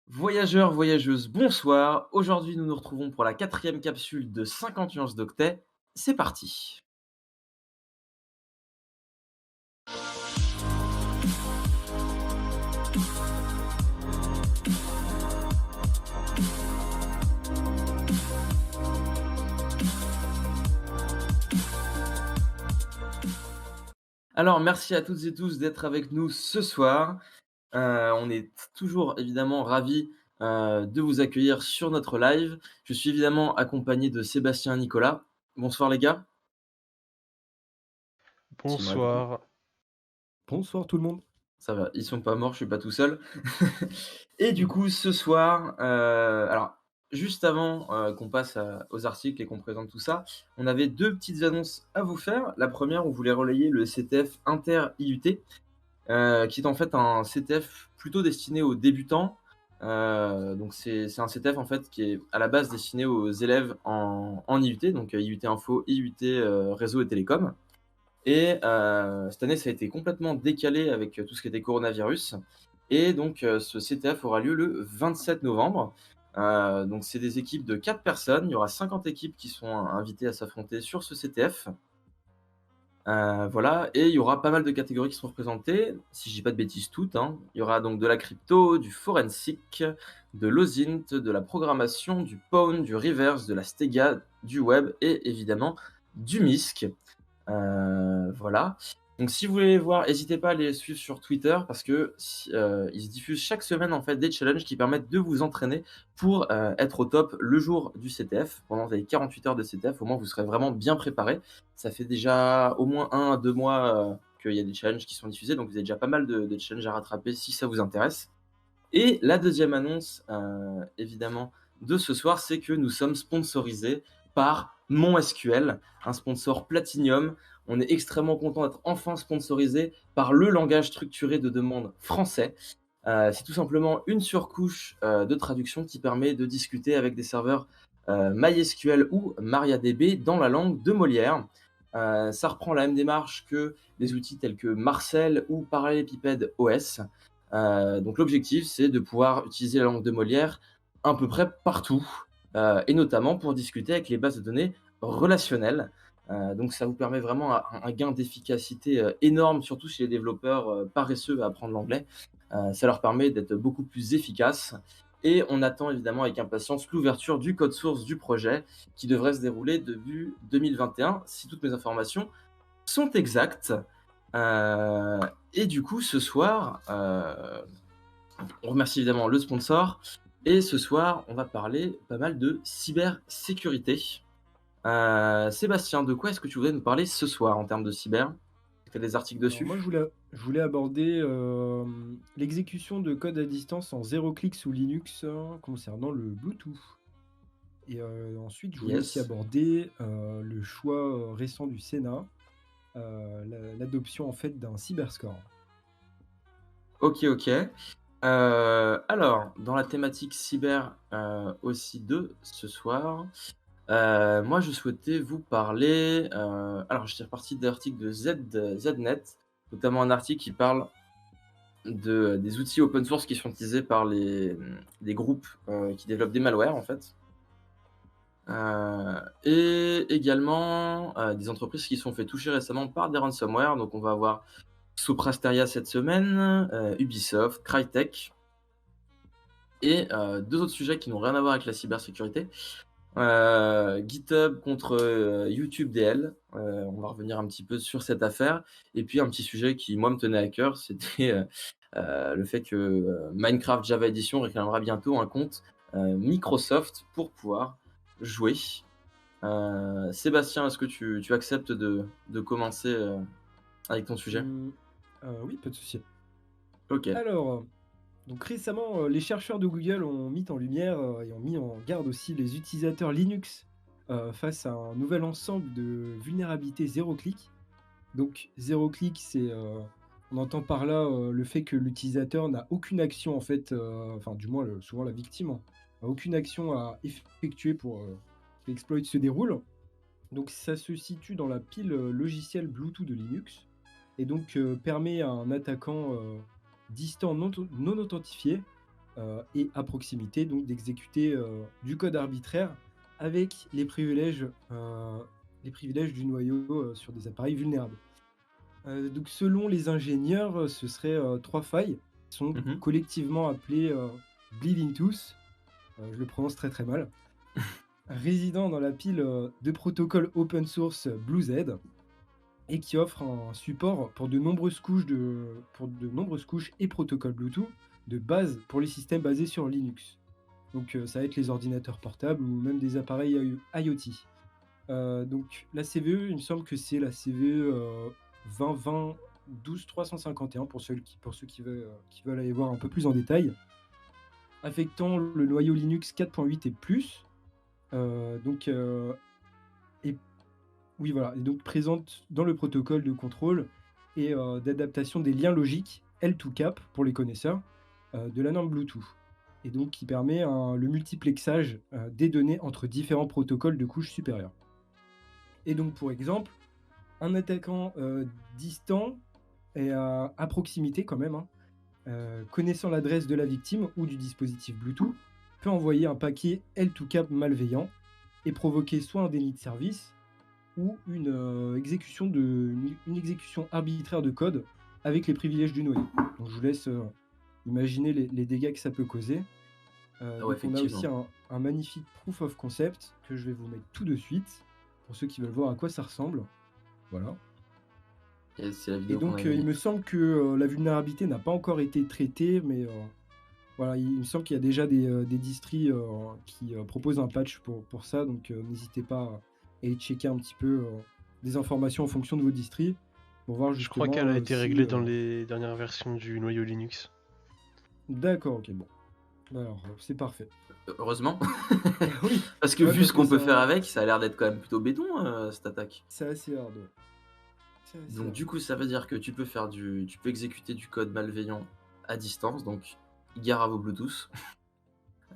Voyageurs, voyageuses, bonsoir. Aujourd'hui, nous nous retrouvons pour la quatrième capsule de 50 nuances d'octet. C'est parti. Alors, merci à toutes et tous d'être avec nous ce soir. On est toujours évidemment ravis de vous accueillir sur notre live. Je suis évidemment accompagné de Sébastien et Nicolas. Bonsoir les gars. S'ils me répondent. Bonsoir. Bonsoir tout le monde. Ça va, ils sont pas morts, je suis pas tout seul. Et du Mmh. coup, ce soir, alors juste avant, qu'on passe aux articles et qu'on présente tout ça, on avait 2 petites annonces à vous faire. La première, on voulait relayer le CTF Inter-IUT, qui est en fait un CTF plutôt destiné aux débutants. Donc c'est un CTF en fait qui est à la base destiné aux élèves en IUT, donc IUT Info, IUT, Réseau et Télécom. Et cette année, ça a été complètement décalé avec tout ce qui était coronavirus. Et donc, ce CTF aura lieu le 27 novembre. Donc, c'est des équipes de 4 personnes. Il y aura 50 équipes qui sont invitées à s'affronter sur ce CTF. Voilà, et il y aura pas mal de catégories qui seront représentées, si je dis pas de bêtises toutes, hein. Il y aura donc de la crypto, du forensic, de l'OSINT, de la programmation, du Pawn, du reverse, de la Stega, du web et évidemment du MISC. Voilà. Donc si vous voulez les voir, n'hésitez pas à les suivre sur Twitter parce que ils se diffusent chaque semaine en fait des challenges qui permettent de vous entraîner pour être au top le jour du CTF. Pendant les 48 heures de CTF, au moins vous serez vraiment bien préparé. Ça fait déjà au moins 1 à 2 mois qu'il y a des challenges qui sont diffusés, donc vous avez déjà pas mal de challenges à rattraper si ça vous intéresse. Et la deuxième annonce, évidemment, de ce soir, c'est que nous sommes sponsorisés par MonSQL, un sponsor Platinium. On est extrêmement content d'être enfin sponsorisé par le langage structuré de demande français. C'est tout simplement une surcouche de traduction qui permet de discuter avec des serveurs MySQL ou MariaDB dans la langue de Molière. Ça reprend la même démarche que des outils tels que Marcel ou Parallélépipède OS. Donc l'objectif, c'est de pouvoir utiliser la langue de Molière à peu près partout, et notamment pour discuter avec les bases de données relationnelles. Donc ça vous permet vraiment un gain d'efficacité énorme, surtout chez les développeurs paresseux à apprendre l'anglais. Ça leur permet d'être beaucoup plus efficaces. Et on attend évidemment avec impatience l'ouverture du code source du projet qui devrait se dérouler début 2021, si toutes mes informations sont exactes. Euh, et du coup, ce soir, on remercie évidemment le sponsor. Et ce soir, on va parler pas mal de cybersécurité. Sébastien, de quoi est-ce que tu voudrais nous parler ce soir en termes de cyber? Tu as des articles Alors moi, dessus? je voulais aborder, l'exécution de code à distance en 0 clic sous Linux, concernant le Bluetooth et ensuite je voulais aussi Yes. aborder, le choix, récent du Sénat, l'adoption en fait d'un cyberscore. Ok, ok. Alors, dans la thématique cyber aussi de ce soir, moi je souhaitais vous parler. Alors, je suis reparti d'articles de Znet, notamment un article qui parle des outils open source qui sont utilisés par les groupes qui développent des malwares en fait. Et également des entreprises qui se sont fait toucher récemment par des ransomware. Donc on va avoir Soprasteria cette semaine, Ubisoft, Crytek et deux autres sujets qui n'ont rien à voir avec la cybersécurité. GitHub contre YouTube DL. On va revenir un petit peu sur cette affaire. Et puis un petit sujet qui, moi, me tenait à cœur, c'était le fait que Minecraft Java Edition réclamera bientôt un compte Microsoft pour pouvoir jouer. Sébastien, est-ce que tu acceptes de commencer avec ton sujet? Mmh, oui, pas de souci. Ok. Alors, donc récemment, les chercheurs de Google ont mis en lumière, et ont mis en garde aussi les utilisateurs Linux, face à un nouvel ensemble de vulnérabilités zéro clic. Donc zéro clic, c'est, on entend par là, le fait que l'utilisateur n'a aucune action en fait, enfin du moins souvent la victime, hein, a aucune action à effectuer pour, que l'exploit se déroule. Donc ça se situe dans la pile, logicielle Bluetooth de Linux et donc permet à un attaquant, distant non authentifié, et à proximité, donc d'exécuter du code arbitraire avec les privilèges du noyau sur des appareils vulnérables. Donc selon les ingénieurs, ce serait 3 failles qui sont Mhm. collectivement appelées Bleeding Tooth, je le prononce très très mal, résidant dans la pile de protocoles open source BlueZ et qui offre un support pour de nombreuses couches et protocoles Bluetooth de base pour les systèmes basés sur Linux. Donc ça va être les ordinateurs portables ou même des appareils IoT. Donc la CVE, il me semble que c'est la CVE 2020 12351 pour ceux qui veulent aller voir un peu plus en détail, affectant le noyau Linux 4.8 et plus. Donc et oui voilà, et donc présente dans le protocole de contrôle et d'adaptation des liens logiques L2CAP pour les connaisseurs de la norme Bluetooth. Et donc qui permet le multiplexage des données entre différents protocoles de couches supérieures. Et donc pour exemple, un attaquant distant et à proximité quand même, hein, connaissant l'adresse de la victime ou du dispositif Bluetooth, peut envoyer un paquet L2CAP malveillant et provoquer soit un déni de service ou une exécution arbitraire de code avec les privilèges du noyau. Donc je vous laisse imaginer les dégâts que ça peut causer. Ah ouais, Donc on a aussi effectivement. un magnifique proof of concept que je vais vous mettre tout de suite pour ceux qui veulent voir à quoi ça ressemble. Voilà. Et c'est la Et vidéo qu'on donc, avait il mis. me semble que la vulnérabilité n'a pas encore été traitée, mais voilà, il me semble qu'il y a déjà des distris qui proposent un patch pour ça, donc n'hésitez pas à aller checker un petit peu des informations en fonction de vos distris pour voir Je crois qu'elle justement a été si. réglée dans les dernières versions du noyau Linux. D'accord, ok, bon. Alors, c'est parfait. Heureusement. Oui, Parce que ouais, vu parce ce que qu'on peut faire avec, ça a l'air d'être quand même plutôt béton, cette attaque. c'est assez hard, ouais. C'est assez Donc hard. du coup, ça veut dire que tu peux exécuter du code malveillant à distance, donc gare à vos Bluetooth.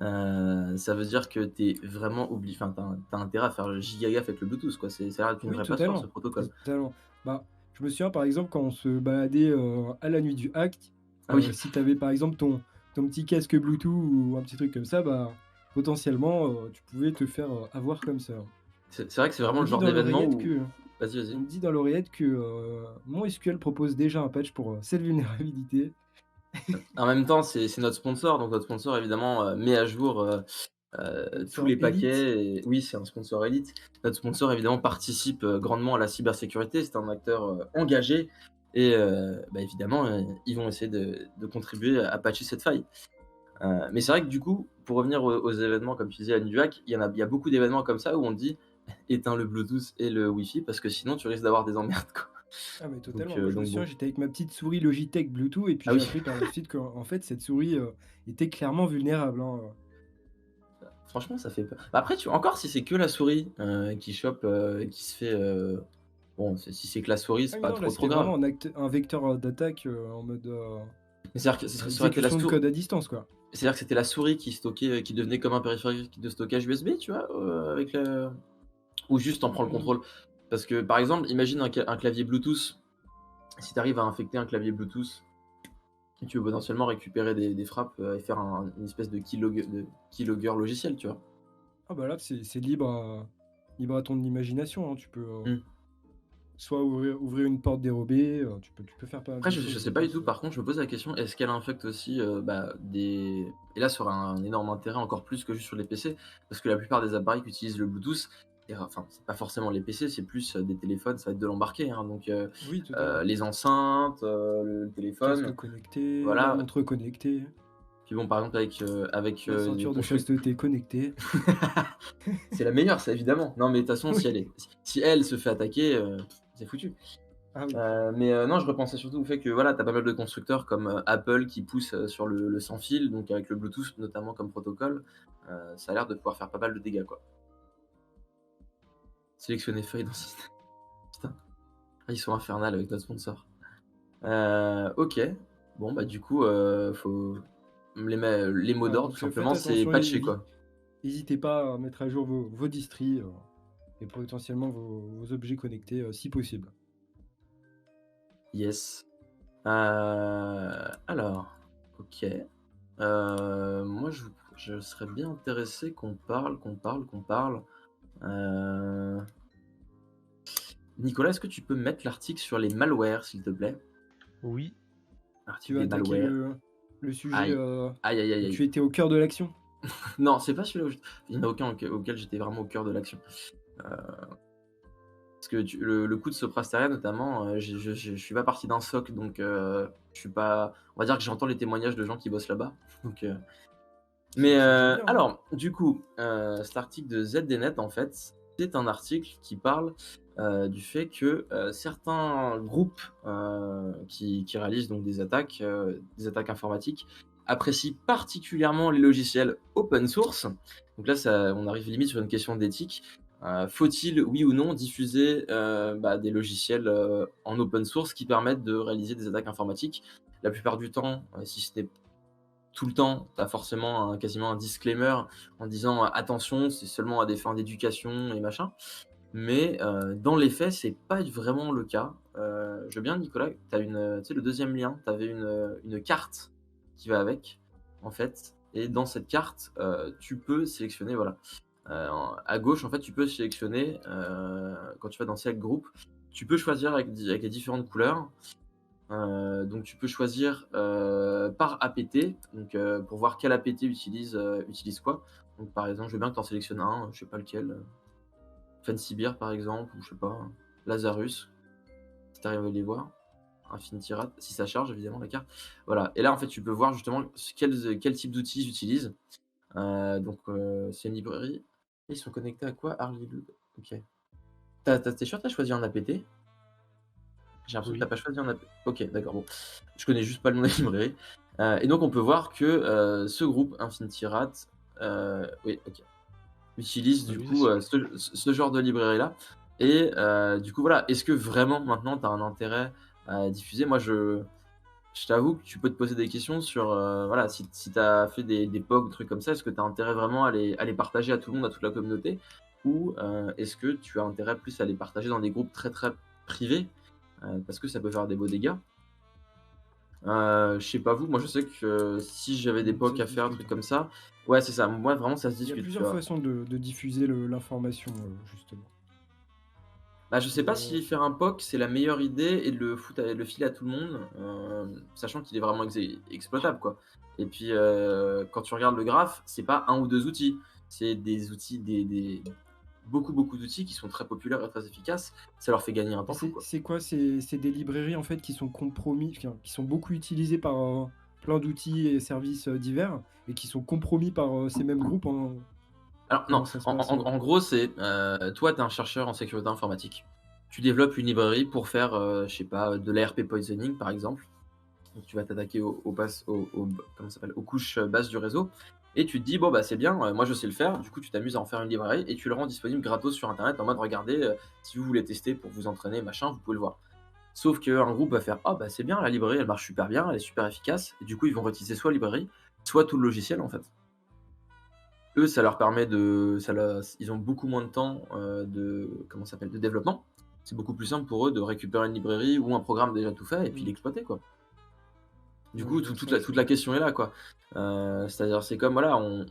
Ça veut dire que t'es vraiment obligé, enfin, t'as intérêt à faire giga gaffe avec le Bluetooth, quoi. Ça a l'air d'être une Oui, vraie passoire, ce totalement. protocole. Totalement. Bah, je me souviens par exemple quand on se baladait à la nuit du hack, Ah oui, si tu avais par exemple ton petit casque Bluetooth ou un petit truc comme ça, bah, potentiellement tu pouvais te faire avoir comme ça. c'est vrai que c'est On vraiment me le dit genre dans d'événement l'oreillette où... que, Vas-y, on vas-y. me dit dans l'oreillette que mon SQL propose déjà un patch pour cette vulnérabilité. En même temps, c'est notre sponsor, donc notre sponsor évidemment met à jour tous Sponsor les Elite. paquets. Et... Oui, c'est un sponsor élite. Notre sponsor évidemment participe grandement à la cybersécurité. C'est un acteur engagé et bah, évidemment, ils vont essayer de contribuer à patcher cette faille. Mais c'est vrai que du coup, pour revenir aux événements, comme tu disais à Nuvac, il y a beaucoup d'événements comme ça où on dit éteins le Bluetooth et le Wi-Fi parce que sinon tu risques d'avoir des emmerdes, quoi. Ah mais totalement. Moi je me Donc souviens, bon. j'étais avec ma petite souris Logitech Bluetooth et puis Ah j'ai oui. appris par la suite qu'en en fait cette souris était clairement vulnérable, hein. Franchement, ça fait peur. Bah, après, encore si c'est que la souris qui chope, qui se fait. Bon, si c'est que la souris, Ah c'est mais pas non, là trop c'était grave. vraiment un vecteur d'attaque en mode Mais c'est-à-dire que ça aurait été exécution de code à distance quoi. c'est-à-dire que c'était la souris qui stockait, qui devenait comme un périphérique de stockage USB, tu vois, avec le... Ou juste en prend le Hmm. contrôle. Parce que par exemple, imagine un clavier Bluetooth. Si tu arrives à infecter un clavier Bluetooth, et tu veux potentiellement récupérer des frappes et faire une espèce de keylogger logiciel, tu vois. Ah bah là c'est libre à ton imagination, hein. Tu peux Hmm. soit ouvrir une porte dérobée, tu peux faire pas mal Après, de je choses, je sais pas du pense. tout. Par contre, je me pose la question, est-ce qu'elle infecte aussi bah, des... Et là, ça aura un énorme intérêt, encore plus que juste sur les PC, parce que la plupart des appareils qui utilisent le Bluetooth, et, enfin, c'est pas forcément les PC, c'est plus des téléphones, ça va être de l'embarqué. Hein, donc, Oui, totalement. les enceintes, le Casque téléphone, connecté, la voilà. montre connectée, Puis bon, par exemple, avec la des ceinture de constructeurs... chasteté connectée. C'est la meilleure, ça, évidemment. Non, mais de toute façon, Oui. si elle se fait attaquer, c'est foutu. Ah oui. Mais non, je repensais surtout au fait que voilà, tu as pas mal de constructeurs comme Apple qui poussent sur le sans fil, donc avec le Bluetooth notamment comme protocole, ça a l'air de pouvoir faire pas mal de dégâts, quoi. Sélectionner feuille dans système. Putain, ah, ils sont infernales avec notre sponsor. OK. Bon, bah, du coup, faut les mots Voilà, d'ordre, tout donc simplement, faites c'est attention, patcher, quoi. n'hésitez pas à mettre à jour vos distris et potentiellement vos objets connectés si possible. Yes. Alors, OK. Moi, je serais bien intéressé qu'on parle. Euh, Nicolas, est-ce que tu peux mettre l'article sur les malwares, s'il te plaît? Oui, Tu L'article veux des attaquer malwares. le sujet Aïe. Aïe, aïe, aïe, où aïe. tu étais au cœur de l'action? Non, c'est pas celui-là il n'y en a aucun auquel j'étais vraiment au cœur de l'action. Euh, Parce que le coup de Soprasteria, notamment, je suis pas parti d'un SOC, donc je suis pas. On va dire que j'entends les témoignages de gens qui bossent là-bas. Donc, mais C'est déjà bien, hein. alors, du coup, cet article de ZDNet, en fait, c'est un article qui parle du fait que certains groupes qui réalisent donc des attaques informatiques, apprécient particulièrement les logiciels open source. Donc là, on arrive limite sur une question d'éthique. Faut-il, oui ou non, diffuser des logiciels en open source qui permettent de réaliser des attaques informatiques? La plupart du temps, si ce n'est tout le temps, tu as forcément quasiment un disclaimer en disant attention, c'est seulement à des fins d'éducation et machin. Mais dans les faits, c'est pas vraiment le cas. Je veux bien, Nicolas, tu sais, le deuxième lien, tu avais une carte qui va avec, en fait. Et dans cette carte, tu peux sélectionner, voilà. À gauche, en fait, tu peux sélectionner, quand tu vas dans Select Group, tu peux choisir avec les différentes couleurs. Donc tu peux choisir par APT, donc pour voir quel APT utilise quoi. Donc par exemple, je veux bien que tu en sélectionnes un, je sais pas lequel, Fancy Beer par exemple, ou je sais pas, Lazarus, si tu arrives à les voir, Infinity Rat, si ça charge évidemment la carte. Voilà, et là en fait tu peux voir justement quel type d'outils j'utilise. Donc c'est une librairie. Ils sont connectés à quoi? Harley Lud. Ok. T'es sûr que t'as choisi un APT? J'ai l'impression que tu oui. pas choisi un OK, d'accord, bon. Je connais juste pas le nom de la librairie. Et donc on peut voir que, ce groupe Infinity Rat, oui, OK, utilise Ah du oui, coup, c'est ce genre de librairie-là. Et du coup, voilà, est-ce que vraiment maintenant tu as un intérêt à diffuser? Moi, je t'avoue que tu peux te poser des questions sur, voilà, si tu as fait des POC, des trucs comme ça, est-ce que tu as intérêt vraiment à les partager à tout le monde, à toute la communauté? Ou, est-ce que tu as intérêt plus à les partager dans des groupes très, très privés? Parce que ça peut faire des beaux dégâts. Je sais pas vous, moi je sais que si j'avais des Ça POC se à faire, un discute, truc hein. comme ça, ouais, c'est ça. Moi vraiment ça se Il y a discute, tu plusieurs vois. façons de diffuser l'information, justement. Bah, je sais Mais pas si faire un POC c'est la meilleure idée et de le filer à tout le monde, sachant qu'il est vraiment exploitable, quoi. Et puis quand tu regardes le graphe, c'est pas un ou deux outils, c'est des outils, beaucoup, beaucoup d'outils qui sont très populaires et très efficaces. Ça leur fait gagner un mais temps fou, quoi. c'est quoi? C'est des librairies, en fait, qui sont compromis, enfin, qui sont beaucoup utilisées par, plein d'outils et services, divers et qui sont compromis par, ces mêmes groupes en Alors non, comment ça se en passe, en en gros, c'est, toi, tu es un chercheur en sécurité informatique. Tu développes une librairie pour faire, je sais pas, de l'ARP poisoning, par exemple. Donc tu vas t'attaquer comment ça s'appelle? Aux couches, basses du réseau et tu te dis: «Bon, bah, c'est bien, moi, je sais le faire». Du coup, tu t'amuses à en faire une librairie et tu le rends disponible gratos sur internet en mode: «Regardez, si vous voulez tester pour vous entraîner, machin, vous pouvez le voir». Sauf qu'un groupe va faire: «Ah, bah, c'est bien, la librairie, elle marche super bien, elle est super efficace» et du coup, ils vont réutiliser soit la librairie, soit tout le logiciel, en fait. Eux, ça leur permet de ça la ils ont beaucoup moins de temps, de comment ça s'appelle? De développement. C'est beaucoup plus simple pour eux de récupérer une librairie ou un programme déjà tout fait et puis Mmh. l'exploiter, quoi. Du Ouais, coup, je vois toute ça, la toute la question est là, quoi. C'est-à-dire, c'est comme voilà, on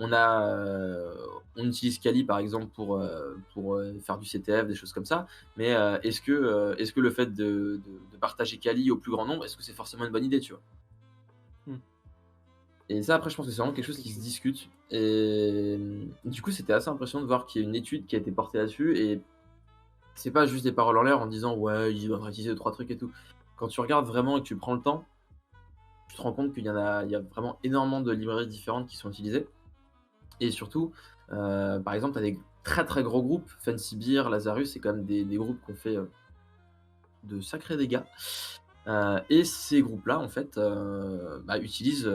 utilise Kali, par exemple, pour faire du CTF, des choses comme ça, mais est-ce que le fait de partager Kali au plus grand nombre, est-ce que c'est forcément une bonne idée, tu vois? Mmh. Et ça, après, je pense que c'est vraiment Ouais, quelque chose qui se effectivement. discute. Et du coup, c'était assez impressionnant de voir qu'il y a une étude qui a été portée là-dessus. Et c'est pas juste des paroles en l'air en disant ouais, ils doivent réutiliser 2-3 trucs et tout. Quand tu regardes vraiment et que tu prends le temps, tu te rends compte il y a vraiment énormément de librairies différentes qui sont utilisées. Et surtout, par exemple, tu as des très très gros groupes, Fancy Beer, Lazarus, c'est quand même des groupes qui ont fait de sacrés dégâts. Et ces groupes-là, en fait, utilisent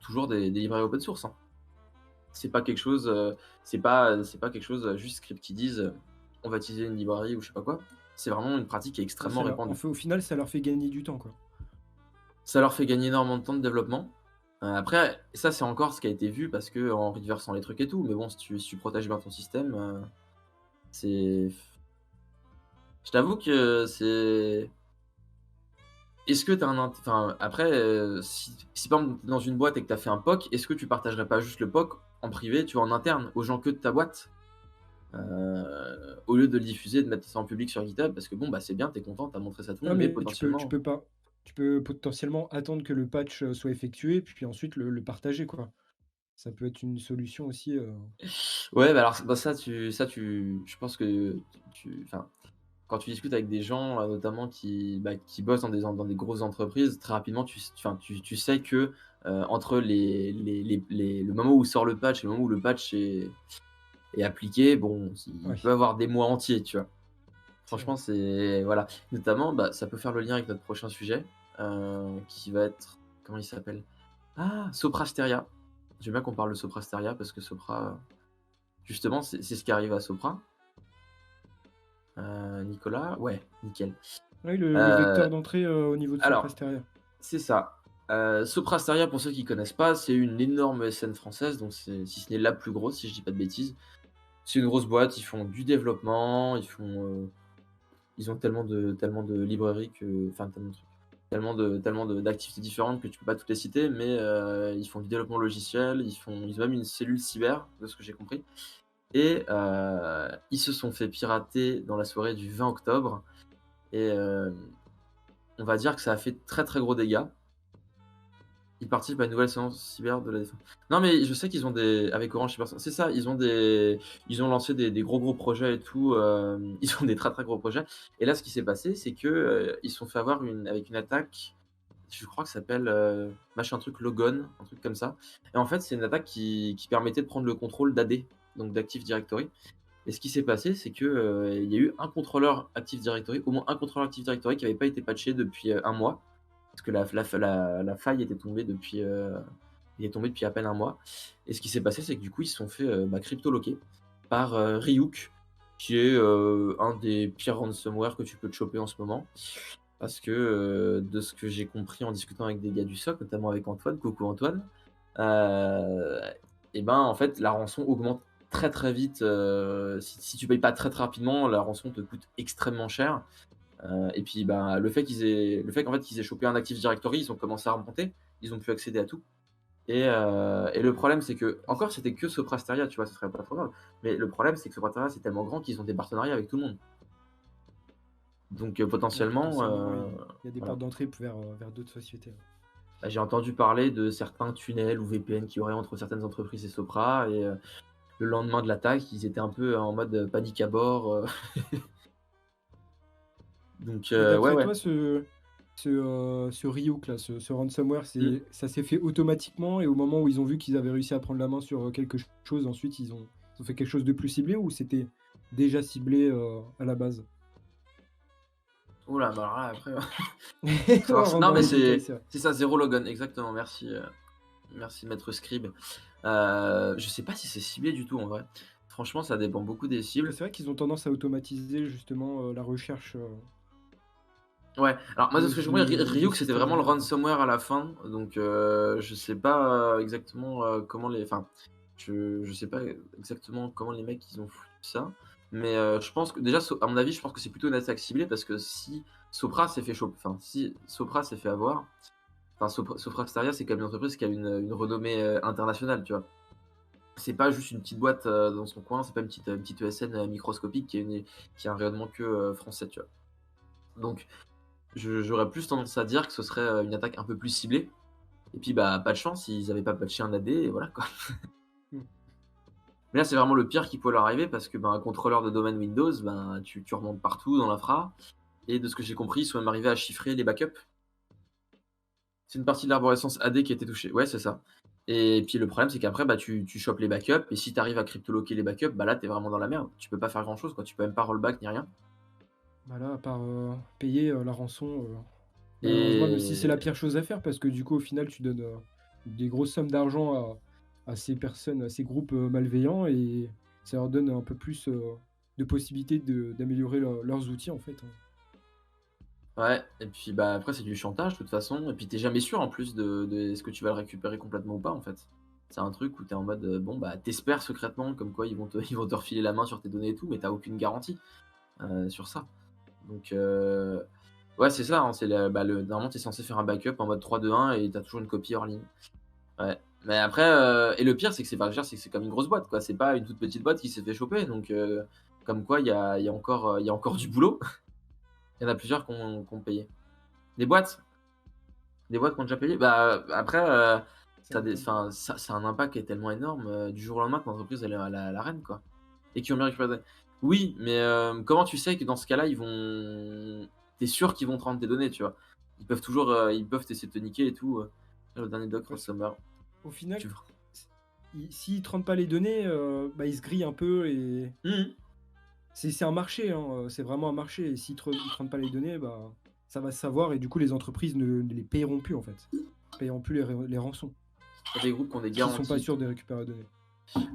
toujours des librairies open source, hein. C'est pas quelque chose, c'est pas quelque chose, juste script qui disent, «On va utiliser une librairie» ou je sais pas quoi. C'est vraiment une pratique qui est Ouais, extrêmement répandue. au final, ça leur fait gagner du temps, quoi. Ça leur fait gagner énormément de temps de développement. Après, ça, c'est encore ce qui a été vu parce qu'en reversant les trucs et tout, mais bon, si tu protèges bien ton système, c'est je t'avoue que est-ce que tu as enfin, après, si par exemple, tu es dans une boîte et que tu as fait un POC, est-ce que tu partagerais pas juste le POC en privé, tu vois, en interne, aux gens que de ta boîte? Au lieu de le diffuser, de mettre ça en public sur GitHub parce que bon, bah, c'est bien, tu es content, tu as montré ça à tout le Non, monde, mais mais tu potentiellement peux pas. Tu peux potentiellement attendre que le patch soit effectué, puis ensuite le partager, quoi. Ça peut être une solution aussi. ouais, bah, alors, bah, je pense que enfin, quand tu discutes avec des gens, notamment qui bossent dans des grosses entreprises, très rapidement, tu sais que, entre le moment où sort le patch et le moment où le patch est appliqué, bon, il Ouais, peut avoir des mois entiers, tu vois? c'est Franchement, vrai. c'est voilà. Notamment, bah, ça peut faire le lien avec notre prochain sujet, qui va être comment il s'appelle? Ah! Soprasteria. J'aime bien qu'on parle de Soprasteria parce que Sopra, justement, c'est ce qui arrive à Sopra. Nicolas? Ouais, nickel. Oui, le Heu, vecteur d'entrée au niveau de alors, Soprasteria. c'est ça. Soprasteria, pour ceux qui connaissent pas, c'est une énorme ESN française, donc c'est si ce n'est la plus grosse, si je dis pas de bêtises. C'est une grosse boîte, ils font du développement, ils ont tellement de librairies que enfin tellement de trucs, tellement d'activités différentes que tu peux pas toutes les citer, mais ils font du développement logiciel, ils ont même une cellule cyber, de ce que j'ai compris et ils se sont fait pirater dans la soirée du 20 octobre et on va dire que ça a fait très, très gros dégâts. Ils participent à une nouvelle séance cyber de la défense. Non, mais je sais qu'ils ont des avec Orange Cyber c'est ça, ils ont lancé des gros projets et tout, ils ont des très, très gros projets et là, ce qui s'est passé, c'est que, ils se sont fait avoir avec une attaque, je crois que ça s'appelle, machin truc Logon, un truc comme ça et en fait, c'est une attaque qui permettait de prendre le contrôle d'AD, donc d'Active Directory et ce qui s'est passé, c'est que, il y a eu un contrôleur Active Directory, au moins un contrôleur Active Directory qui avait pas été patché depuis, 1 mois. Parce que la faille était tombée depuis à peine un mois. Et ce qui s'est passé, c'est que du coup, ils se sont fait crypto-loquer par Ryuk, qui est un des pires ransomware que tu peux te choper en ce moment. Parce que de ce que j'ai compris en discutant avec des gars du SOC, notamment avec Antoine, coucou Antoine, euh, et ben en fait la rançon augmente très très vite. Si tu payes pas très très rapidement, la rançon te coûte extrêmement cher. Et puis, bah, le fait qu'en fait, qu'ils aient chopé un Active Directory, ils ont commencé à remonter, ils ont pu accéder à tout. Et le problème, c'est que, encore, c'était que Soprasteria, tu vois, ce serait pas trop grave. Mais le problème, c'est que Soprasteria, c'est tellement grand qu'ils ont des partenariats avec tout le monde. Donc, Ouais, potentiellement, potentiellement, oui. Il y a des voilà. portes d'entrée vers d'autres sociétés. Bah, j'ai entendu parler de certains tunnels ou VPN qui auraient entre certaines entreprises et Sopra. Et le lendemain de l'attaque, ils étaient un peu en mode panique à bord. Donc, Et ouais, d'après ouais. toi, ce Ryuk là, ce ransomware, Mm. ça s'est fait automatiquement et au moment où ils ont vu qu'ils avaient réussi à prendre la main sur quelque chose, ensuite ils ont fait quelque chose de plus ciblé ou c'était déjà ciblé à la base? Oula, bah alors là, après. On rentre Non, dans mais les détails, c'est c'est vrai. c'est ça, zéro Logan, exactement. Merci, merci maître Scribe. Je sais pas si c'est ciblé du tout en vrai. Franchement, ça dépend beaucoup des Parce que cibles. c'est vrai qu'ils ont tendance à automatiser justement la recherche Ouais, alors moi, de ce que j'ai compris, de Ryuk, c'était sites vraiment le malveillants, quoi. ransomware à la fin. Donc, je sais pas exactement comment les. Enfin, je sais pas exactement comment les mecs ils ont foutu ça. Mais je pense que déjà, à mon avis, je pense que c'est plutôt une attaque ciblée parce que si Sopra s'est fait choper, enfin, si Sopra s'est fait avoir, enfin, Soprasteria, c'est quand même une entreprise qui a une renommée internationale, tu vois. C'est pas juste une petite boîte dans son coin, c'est pas une petite ESN microscopique qui a un rayonnement que français, tu vois. Donc, j'aurais plus tendance à dire que ce serait une attaque un peu plus ciblée. Et puis, bah, pas de chance, ils avaient pas patché un AD, et voilà quoi. Hmm. Mais là, c'est vraiment le pire qui peut leur arriver parce que, ben, un contrôleur de domaine Windows, ben, tu remontes partout dans l'infra. Et de ce que j'ai compris, ils sont même arrivés à chiffrer les backups. C'est une partie de l'arborescence AD qui a été touchée. Ouais, c'est ça. Et puis le problème, c'est qu'après, bah, tu chopes les backups, et si tu arrives à cryptoloquer les backups, bah là, t'es vraiment dans la merde. Tu peux pas faire grand chose, quoi. Tu peux même pas rollback ni rien. Bah là, à part payer la rançon, malheureusement, même si c'est la Et pire chose à faire, parce que du coup, au final, tu donnes des grosses sommes d'argent à ces personnes, à ces groupes malveillants, et ça leur donne un peu plus de possibilités d'améliorer leurs outils, en fait, hein. ouais, et puis bah après, c'est du chantage, de toute façon. Et puis t'es jamais sûr en plus de est-ce que tu vas le récupérer complètement ou pas, en fait. C'est un truc où t'es en mode, bon, bah, t'espères secrètement, comme quoi ils vont te refiler la main sur tes données et tout, mais t'as aucune garantie sur ça. Donc, Ouais, c'est ça, hein, c'est normalement, tu es censé faire un backup en mode 3-2-1 et tu as toujours une copie hors ligne. Ouais. Mais après, et le pire, c'est que c'est pas cher, c'est que c'est comme une grosse boîte, quoi. C'est pas une toute petite boîte qui s'est fait choper, donc comme quoi il y a encore du boulot. Il y en a plusieurs qui ont payé. Des boîtes? Des boîtes qui ont déjà payé? Bah, après, Ça m'étonne pas. ça a un impact qui est tellement énorme, du jour au lendemain, ton entreprise, elle est à la reine, quoi. Et qui ont bien récupéré des oui, mais comment tu sais que dans ce cas-là, tu sûr qu'ils vont te rendre tes données, tu vois? Ils peuvent essayer de te niquer et tout, le dernier doc Ouais, ransomware. au final, Tu s'ils te rendent pas les données, bah, ils se grillent un peu et mmh c'est un marché, hein, c'est vraiment un marché et s'ils te rendent pas les données, bah, ça va se savoir et du coup les entreprises ne les payeront plus en fait. Payeront plus les rançons, Tu des groupes qui ont des s'ils sont pas garanties. sûrs de récupérer la donnée.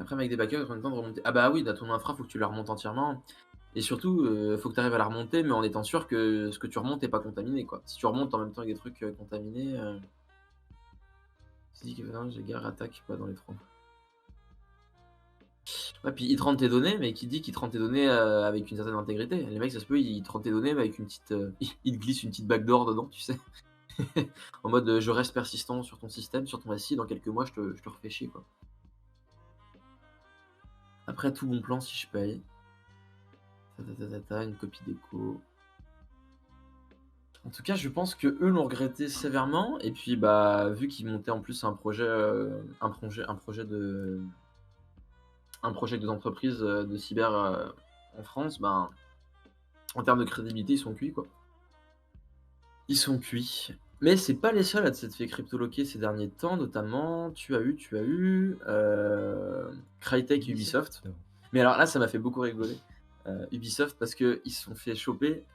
Après, avec des backups, en même temps de remonter ah bah oui, dans ton infra, faut que tu la remontes entièrement et surtout, faut que tu arrives à la remonter, mais en étant sûr que ce que tu remontes est pas contaminé, quoi. Si tu remontes en même temps avec des trucs, contaminés, tu dis que non, j'ai gare attaque pas dans les trous. Ouais, puis ils te rendent tes données, mais qui dit qu'ils te rendent tes données, avec une certaine intégrité? Les mecs, ça se peut, ils te rendent tes données, mais avec une petite, ils te glissent une petite backdoor dedans, tu sais? En mode, je reste persistant sur ton système, sur ton SI, dans quelques mois, je te refais chier, quoi. Après, tout bon plan si je paye. Une copie d'écho. En tout cas, je pense que eux l'ont regretté sévèrement et puis, bah, vu qu'ils montaient en plus un projet avec des entreprises, de cyber, en France, ben, en termes de crédibilité, ils sont cuits, quoi. Ils sont cuits. Mais c'est pas les seuls à s'être fait cryptoloquer ces derniers temps, notamment Crytek et Ubisoft. Ubisoft. Mais alors là, ça m'a fait beaucoup rigoler, Ubisoft, parce qu'ils se sont fait choper,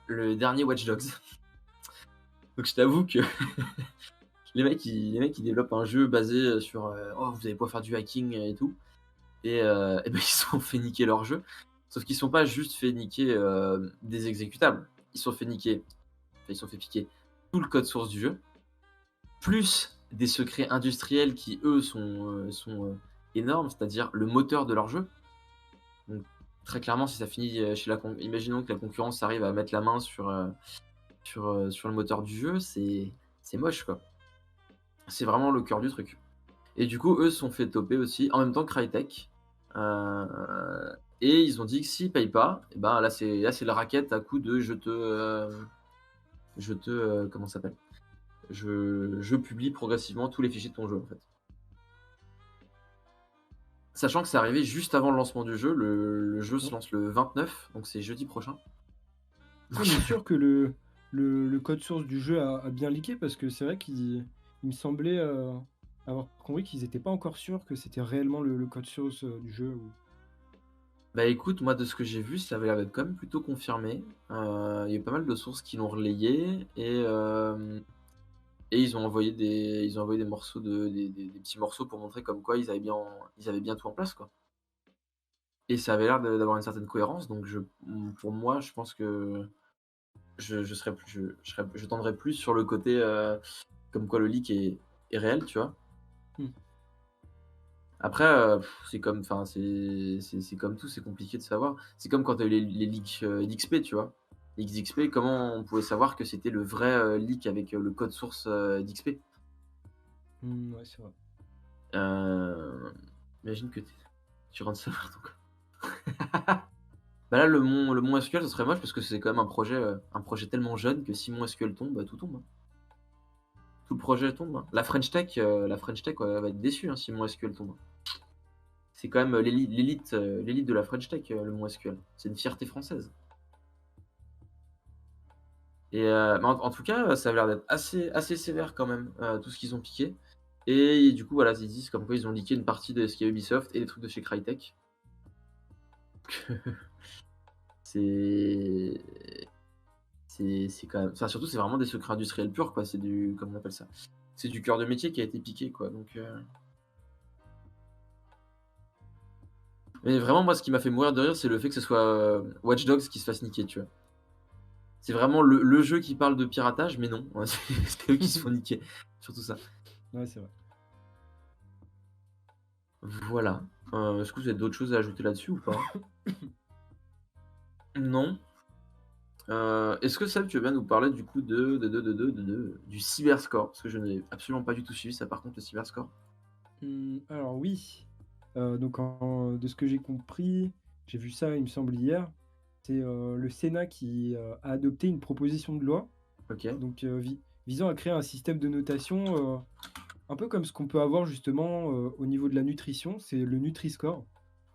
le dernier Watch Dogs. Donc je t'avoue que les mecs, ils développent un jeu basé, sur, «Oh, vous allez pouvoir faire du hacking et tout» et ben, ils se sont fait niquer leur jeu. Sauf qu'ils se sont pas juste fait niquer, des exécutables. Ils se sont fait niquer Ils se sont fait piquer tout le code source du jeu, plus des secrets industriels qui, eux, sont énormes, c'est-à-dire le moteur de leur jeu. Donc très clairement, si ça finit, chez la con imaginons que la concurrence arrive à mettre la main sur le moteur du jeu, c'est moche, quoi. C'est vraiment le cœur du truc. Et du coup, eux se sont fait toper aussi, en même temps que Crytek. Heu et ils ont dit que s'ils payent pas, et ben là c'est le racket à coup de comment ça s'appelle? Je publie progressivement tous les fichiers de ton jeu, en fait. Sachant que c'est arrivé juste avant le lancement du jeu, le jeu se On lance le 29, donc c'est jeudi prochain. on est sûr que le code source du jeu a bien leaké parce que c'est vrai qu'il me semblait, avoir compris qu'ils étaient pas encore sûrs que c'était réellement le code source, du jeu ou Bah, écoute, moi de ce que j'ai vu, ça avait l'air d'être quand même plutôt confirmé. Il y a eu pas mal de sources qui l'ont relayé et ils ont envoyé des morceaux des petits morceaux pour montrer comme quoi ils avaient bien tout en place, quoi. Et ça avait l'air d'avoir une certaine cohérence, donc pour moi, je pense que je serais plus je tendrais plus sur le côté, comme quoi le leak est réel, tu vois? Mmh. Après, c'est comme enfin, c'est comme tout, c'est compliqué de savoir. C'est comme quand tu as eu les leaks, d'XP, tu vois? Les XP, comment on pouvait savoir que c'était le vrai, leak avec, le code source, d'XP? Mmh, ouais, c'est vrai. Heu, imagine que tu rentres ça dans bah, là, le mont SQL, ce serait moche parce que c'est quand même un projet tellement jeune que si MonSQL tombe, bah, tout tombe, hein. Tout le projet tombe, hein. La French Tech, va être déçue, hein, si MonSQL tombe, hein. C'est quand même, l'élite de la French Tech, le MonSQL. C'est une fierté française et mais en tout cas, ça avait l'air d'être assez sévère quand même, tout ce qu'ils ont piqué et du coup, voilà, ils disent comme quoi ils ont leaké une partie de ce qu'il y a Ubisoft et des trucs de chez Crytek. C'est c'est quand même enfin, surtout, c'est vraiment des secrets industriels purs, quoi. C'est du comment on appelle ça? C'est du cœur de métier qui a été piqué, quoi, donc mais vraiment, moi, ce qui m'a fait mourir de rire, c'est le fait que ce soit, Watch Dogs qui se fasse niquer, tu vois? C'est vraiment le jeu qui parle de piratage, mais non, c'est eux qui se font niquer, surtout ça. Ouais, c'est vrai. Voilà, est-ce que vous avez d'autres choses à ajouter là-dessus ou pas? Non? Est-ce que Seb, tu veux bien nous parler du coup du cyberscore? Parce que je n'ai absolument pas du tout suivi ça par contre, le cyberscore. Alors oui, donc de ce que j'ai compris, j'ai vu ça, il me semble, hier, c'est le Sénat qui a adopté une proposition de loi Ok, donc, visant à créer un système de notation un peu comme ce qu'on peut avoir justement au niveau de la nutrition, c'est le Nutri-Score.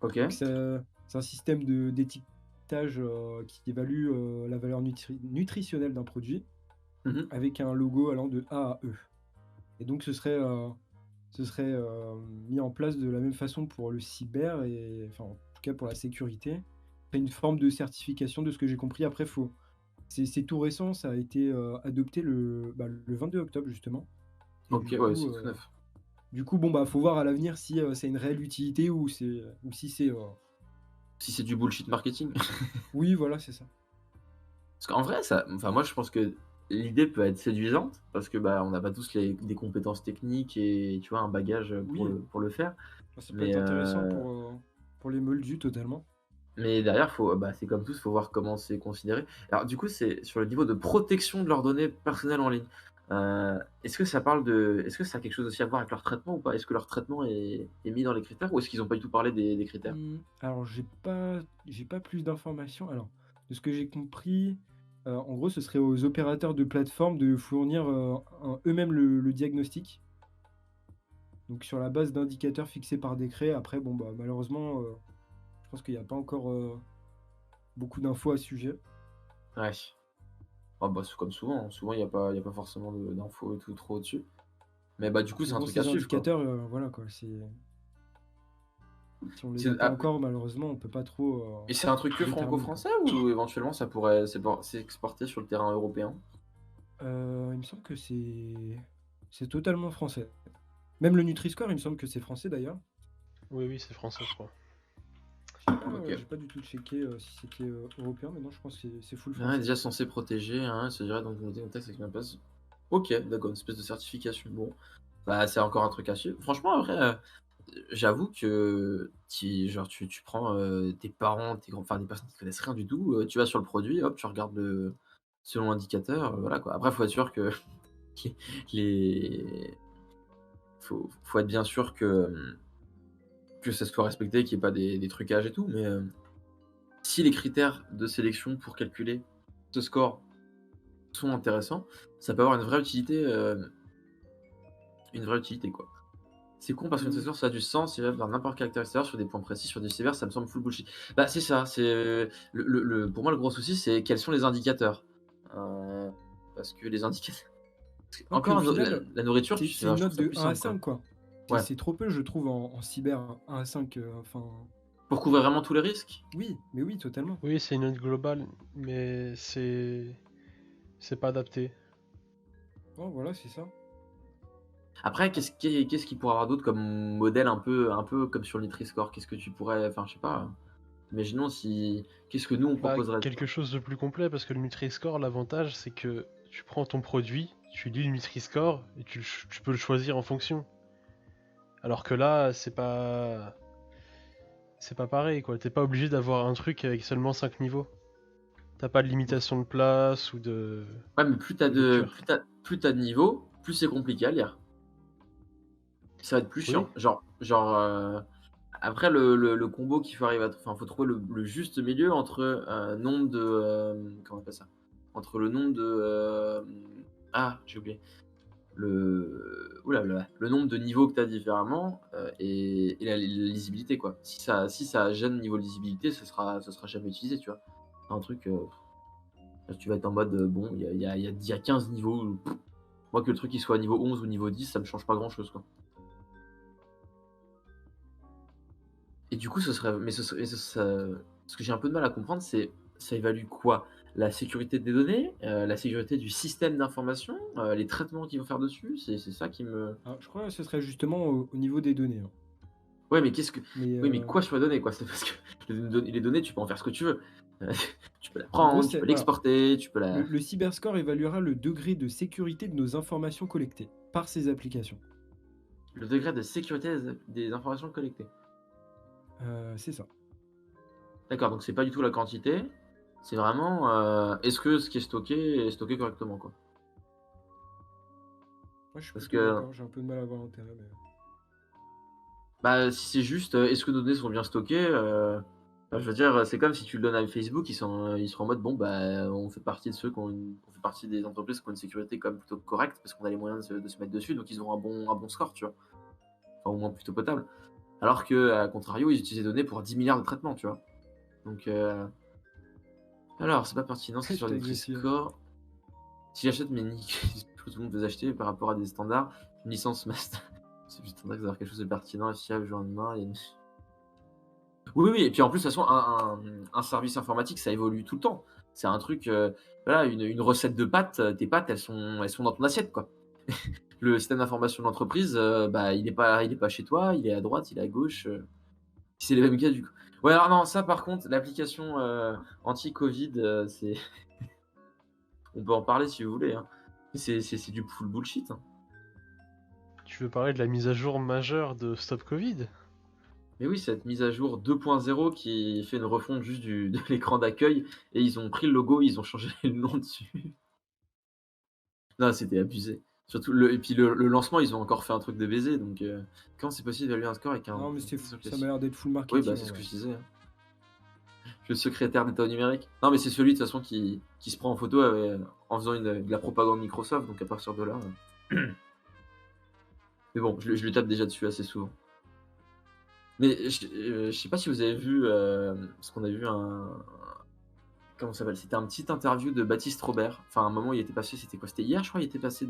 ok. Donc, c'est un système d'étiquetage qui évalue la valeur nutritionnelle d'un produit Mhm. avec un logo allant de A à E. Et donc, ce serait mis en place de la même façon pour le cyber et enfin, en tout cas pour la sécurité. C'est une forme de certification de ce que j'ai compris. Après, c'est tout récent, ça a été adopté le 22 octobre justement. Et Ok, ouais, c'est tout neuf. du coup, bon, bah, faut voir à l'avenir si c'est une réelle utilité ou si c'est. Si c'est du bullshit marketing. Oui, voilà, c'est ça. Parce qu'en vrai, enfin, moi je pense que l'idée peut être séduisante parce que bah on n'a pas tous des compétences techniques et tu vois un bagage Oui, pour le faire. ça peut Mais, être intéressant pour les moldus totalement. mais derrière, bah, c'est comme tout, il faut voir comment c'est considéré. Alors du coup, c'est sur le niveau de protection de leurs données personnelles en ligne. Est-ce que est-ce que ça a quelque chose aussi à voir avec leur traitement ou pas? Est-ce que leur traitement est mis dans les critères ou est-ce qu'ils n'ont pas du tout parlé des critères? Alors, j'ai pas plus d'informations. Alors, de ce que j'ai compris, en gros, ce serait aux opérateurs de plateforme de fournir eux-mêmes le diagnostic. Donc, sur la base d'indicateurs fixés par décret. Après, bon, bah, malheureusement, je pense qu'il n'y a pas encore beaucoup d'infos à ce sujet. Ouais. Ah bah, c'est comme souvent, hein. Souvent il y a pas forcément d'infos et tout trop au-dessus. Mais bah du coup, Mais c'est un bon, truc à ces suivre, quoi. indicateurs, voilà quoi, si on les a pas Ah, encore, malheureusement, on peut pas trop et c'est un truc que déterminer quoi. franco-français ou éventuellement ça pourrait s'exporter sur le terrain européen? Il me semble que c'est totalement français. Même le Nutri-Score, il me semble que c'est français d'ailleurs. Oui, oui, c'est français, je crois. Ok. J'ai pas du tout checké si c'était européen, mais non, je pense que c'est full Ouais, français. déjà censé protéger, hein, se dirait donc noter contexte avec ma place. Ok, d'accord, une espèce de certification. Bon, bah c'est encore un truc à suivre. Franchement, en vrai, j'avoue que tu prends tes parents, enfin des personnes qui connaissent rien du tout, tu vas sur le produit, hop, tu regardes selon l'indicateur, voilà quoi. Après, faut être sûr que les, faut être bien sûr que ça soit respecté, qu'il y ait pas des trucages et tout. Mais si les critères de sélection pour calculer ce score sont intéressants, ça peut avoir une vraie utilité quoi. C'est con parce que ce Mm. score ça a du sens, il va vers n'importe quel caractère sur des points précis, sur du sévère, ça me semble full bullshit. Bah c'est ça, c'est pour moi le gros souci c'est quels sont les indicateurs. Parce que les indicateurs. Non, puis Encore au final, la nourriture, c'est je une trouve note ça de plus 1 à simple quoi. 5 quoi. Ouais. C'est trop peu, je trouve, en cyber, 1 à 5. Enfin, Pour couvrir vraiment tous les risques. oui, mais oui, totalement. Oui, c'est une note globale, mais c'est pas adapté. Bon, voilà, c'est ça. Après, qu'est-ce qu'il pourrait avoir d'autre comme modèle un peu comme sur le Nutri-Score? Qu'est-ce que tu pourrais, enfin, je sais pas. Imaginons si, qu'est-ce que nous on Bah, proposerait, tu vois? quelque chose de plus complet, parce que le Nutri-Score, l'avantage, c'est que tu prends ton produit, tu lis le Nutri-Score, et tu peux le choisir en fonction. Alors que là, c'est pas pareil, quoi. T'es pas obligé d'avoir un truc avec seulement 5 niveaux. T'as pas de limitation de place ou Ouais, mais de lecture. plus t'as de niveaux, plus c'est compliqué à lire. Ça va être plus Oui, chiant. Après le combo qu'il faut arriver à, enfin, faut trouver le juste milieu entre nombre de, comment on appelle ça? Entre le nombre de, ah, j'ai oublié. Ouh là là, le nombre de niveaux que tu as différemment et la lisibilité quoi. Si ça gêne niveau lisibilité, ça sera jamais utilisé, tu vois. Un truc, tu vas être en mode bon, il y a 15 niveaux. Moi que le truc il soit à niveau 11 ou niveau 10, ça me change pas grand chose quoi. Et du coup, ce que j'ai un peu de mal à comprendre, c'est ça évalue quoi? La sécurité des données, la sécurité du système d'information, les traitements qu'ils vont faire dessus? C'est ça qui me. Alors, je crois que ce serait justement au niveau des données, hein. Ouais, mais Mais oui, mais quoi sur les données, quoi? C'est parce que les données, tu peux en faire ce que tu veux. Heu, tu peux la en gros, prendre, tu c'est peux voilà. l'exporter, tu peux la Le cyberscore évaluera le degré de sécurité de nos informations collectées par ces applications. le degré de sécurité des informations collectées. C'est ça. D'accord, donc c'est pas du tout la quantité, C'est vraiment, est-ce que ce qui est stocké correctement, quoi? Moi, je suis Parce plutôt que, d'accord, j'ai un peu de mal à voir l'intérêt, mais bah, si c'est juste, est-ce que nos données sont bien stockées, bah, je veux dire, c'est comme si tu le donnes à Facebook, ils seront en mode: «Bon, bah, on fait partie de ceux on fait partie des entreprises qui ont une sécurité quand même plutôt correcte parce qu'on a les moyens de se mettre dessus, donc ils auront un bon score», tu vois? Enfin, au moins plutôt potable. Alors qu'à contrario, ils utilisent les données pour 10 milliards de traitements, tu vois? Donc, alors c'est pas pertinent, c'est sur hashtag Messia. Nutri-Score. Si j'achète mes nids que tout le monde peut acheter par rapport à des standards, une licence master, c'est plus standard que d'avoir quelque chose de pertinent et fiable jour en demain. Oui, oui, et puis en plus, de toute façon, un service informatique, ça évolue tout le temps. C'est un truc, voilà, une recette de pâtes, tes pâtes, elles sont dans ton assiette, quoi. Le système d'information de l'entreprise, bah, il est pas chez toi, il est à droite, il est à gauche, c'est les mêmes cas, du coup. Ouais, alors non, ça par contre, l'application, anti-covid, c'est on peut en parler si vous voulez, hein. C'est du full bullshit, hein. Tu veux parler de la mise à jour majeure de Stop Covid? Mais oui, cette mise à jour 2.0 qui fait une refonte juste de l'écran d'accueil et ils ont pris le logo, ils ont changé le nom dessus. Non, c'était abusé. Surtout et puis le lancement, ils ont encore fait un truc de baiser, donc comment c'est possible d'évaluer un score avec un Non, mais ça m'a classique? l'air d'être full Oui, bah, marketing c'est en ce que vrai. je disais, hein. Le secrétaire d'État numérique. Non, mais c'est celui de toute façon qui se prend en photo, en faisant de la propagande Microsoft, donc à partir de là, mais bon, je lui tape déjà dessus assez souvent. Mais je sais pas si vous avez vu, parce qu'on a vu comment ça s'appelle? C'était un petit interview de Baptiste Robert. Enfin, à un moment, il était passé, c'était quoi? C'était hier, je crois, il était passé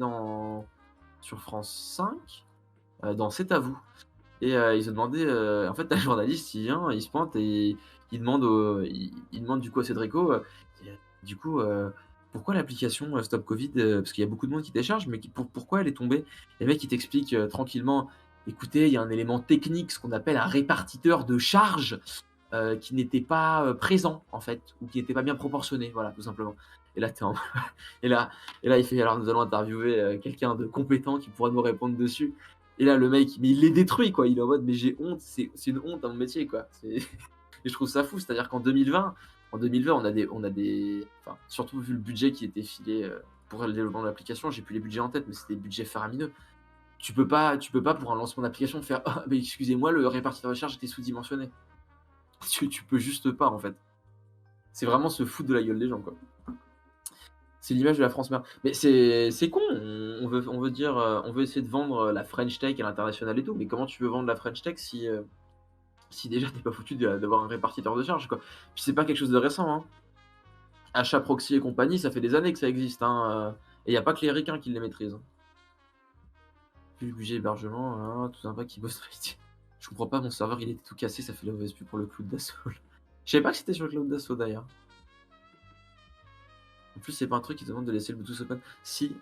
sur France 5, dans C'est à vous. Et ils ont demandé, en fait, un journaliste, il vient, il se pointe et il demande du coup à Cédrico, du coup, pourquoi l'application, Stop Covid, parce qu'il y a beaucoup de monde qui télécharge, mais pourquoi elle est tombée? Et le mec, il t'explique, tranquillement: «Écoutez, il y a un élément technique, ce qu'on appelle un répartiteur de charge, qui n'était pas, présent, en fait, ou qui n'était pas bien proportionné», voilà, tout simplement. Et là, tu en et là il fait: «Alors nous allons interviewer, quelqu'un de compétent qui pourra nous répondre dessus». Et là, le mec, mais il les détruit, quoi. Il est en mode: «Mais j'ai honte, c'est une honte à mon métier, quoi». Et je trouve ça fou, c'est-à-dire qu'en 2020, on a des enfin, surtout vu le budget qui était filé, pour le développement de l'application, j'ai plus les budgets en tête, mais c'était des budgets faramineux. Tu peux pas pour un lancement d'application faire: «Ah, mais excusez-moi, le répartiteur de charge était sous-dimensionné». Tu peux juste pas, en fait. C'est vraiment se foutre de la gueule des gens, quoi. C'est l'image de la France mère. Mais c'est con, on veut dire, on veut essayer de vendre, la French Tech à l'international et tout, mais comment tu veux vendre la French Tech si déjà tu pas foutu d'avoir un répartiteur de charge, quoi? Puis c'est pas quelque chose de récent, hein. Achat proxy et compagnie, ça fait des années que ça existe, hein, et y a pas que les ricains qui les maîtrisent, hein. Plus le budget hébergement, tout sympa qui bosse je comprends pas, mon serveur il était tout cassé, ça fait la mauvaise pub pour le cloud d'assaut. Je savais pas que c'était sur le cloud d'assaut d'ailleurs. En plus, c'est pas un truc qui te demande de laisser le Bluetooth open. Si,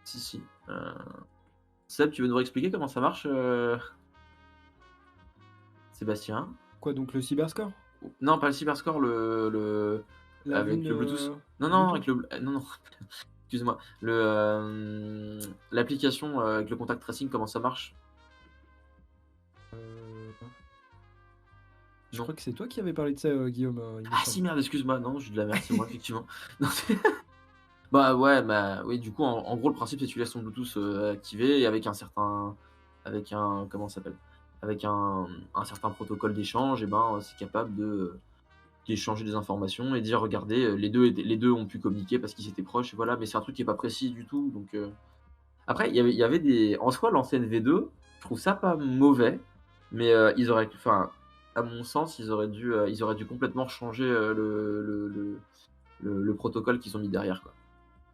si, si. Seb, tu veux nous expliquer comment ça marche, Sébastien? Quoi, donc le cyberscore? Non, pas le cyberscore, La avec rune le Bluetooth. Non, non, avec Bluetooth? non, non, excuse-moi. L'application, avec le contact tracing, comment ça marche? Je Non. crois que c'est toi qui avais parlé de ça, Guillaume, il me Ah semble. si, merde, excuse-moi. Non, j'ai de la merde, c'est moi, effectivement. Non, bah, ouais, bah, oui, du coup, en gros, le principe, c'est que tu laisses ton Bluetooth, activé et avec un comment ça s'appelle? Avec un certain protocole d'échange et ben, c'est capable d'échanger des informations et dire: «Regardez, les deux ont pu communiquer parce qu'ils étaient proches», et voilà. Mais c'est un truc qui est pas précis du tout, donc après il y avait des en soi, l'ancienne V2, je trouve ça pas mauvais, mais ils auraient enfin, à mon sens, ils auraient dû complètement changer, le protocole qu'ils ont mis derrière, quoi.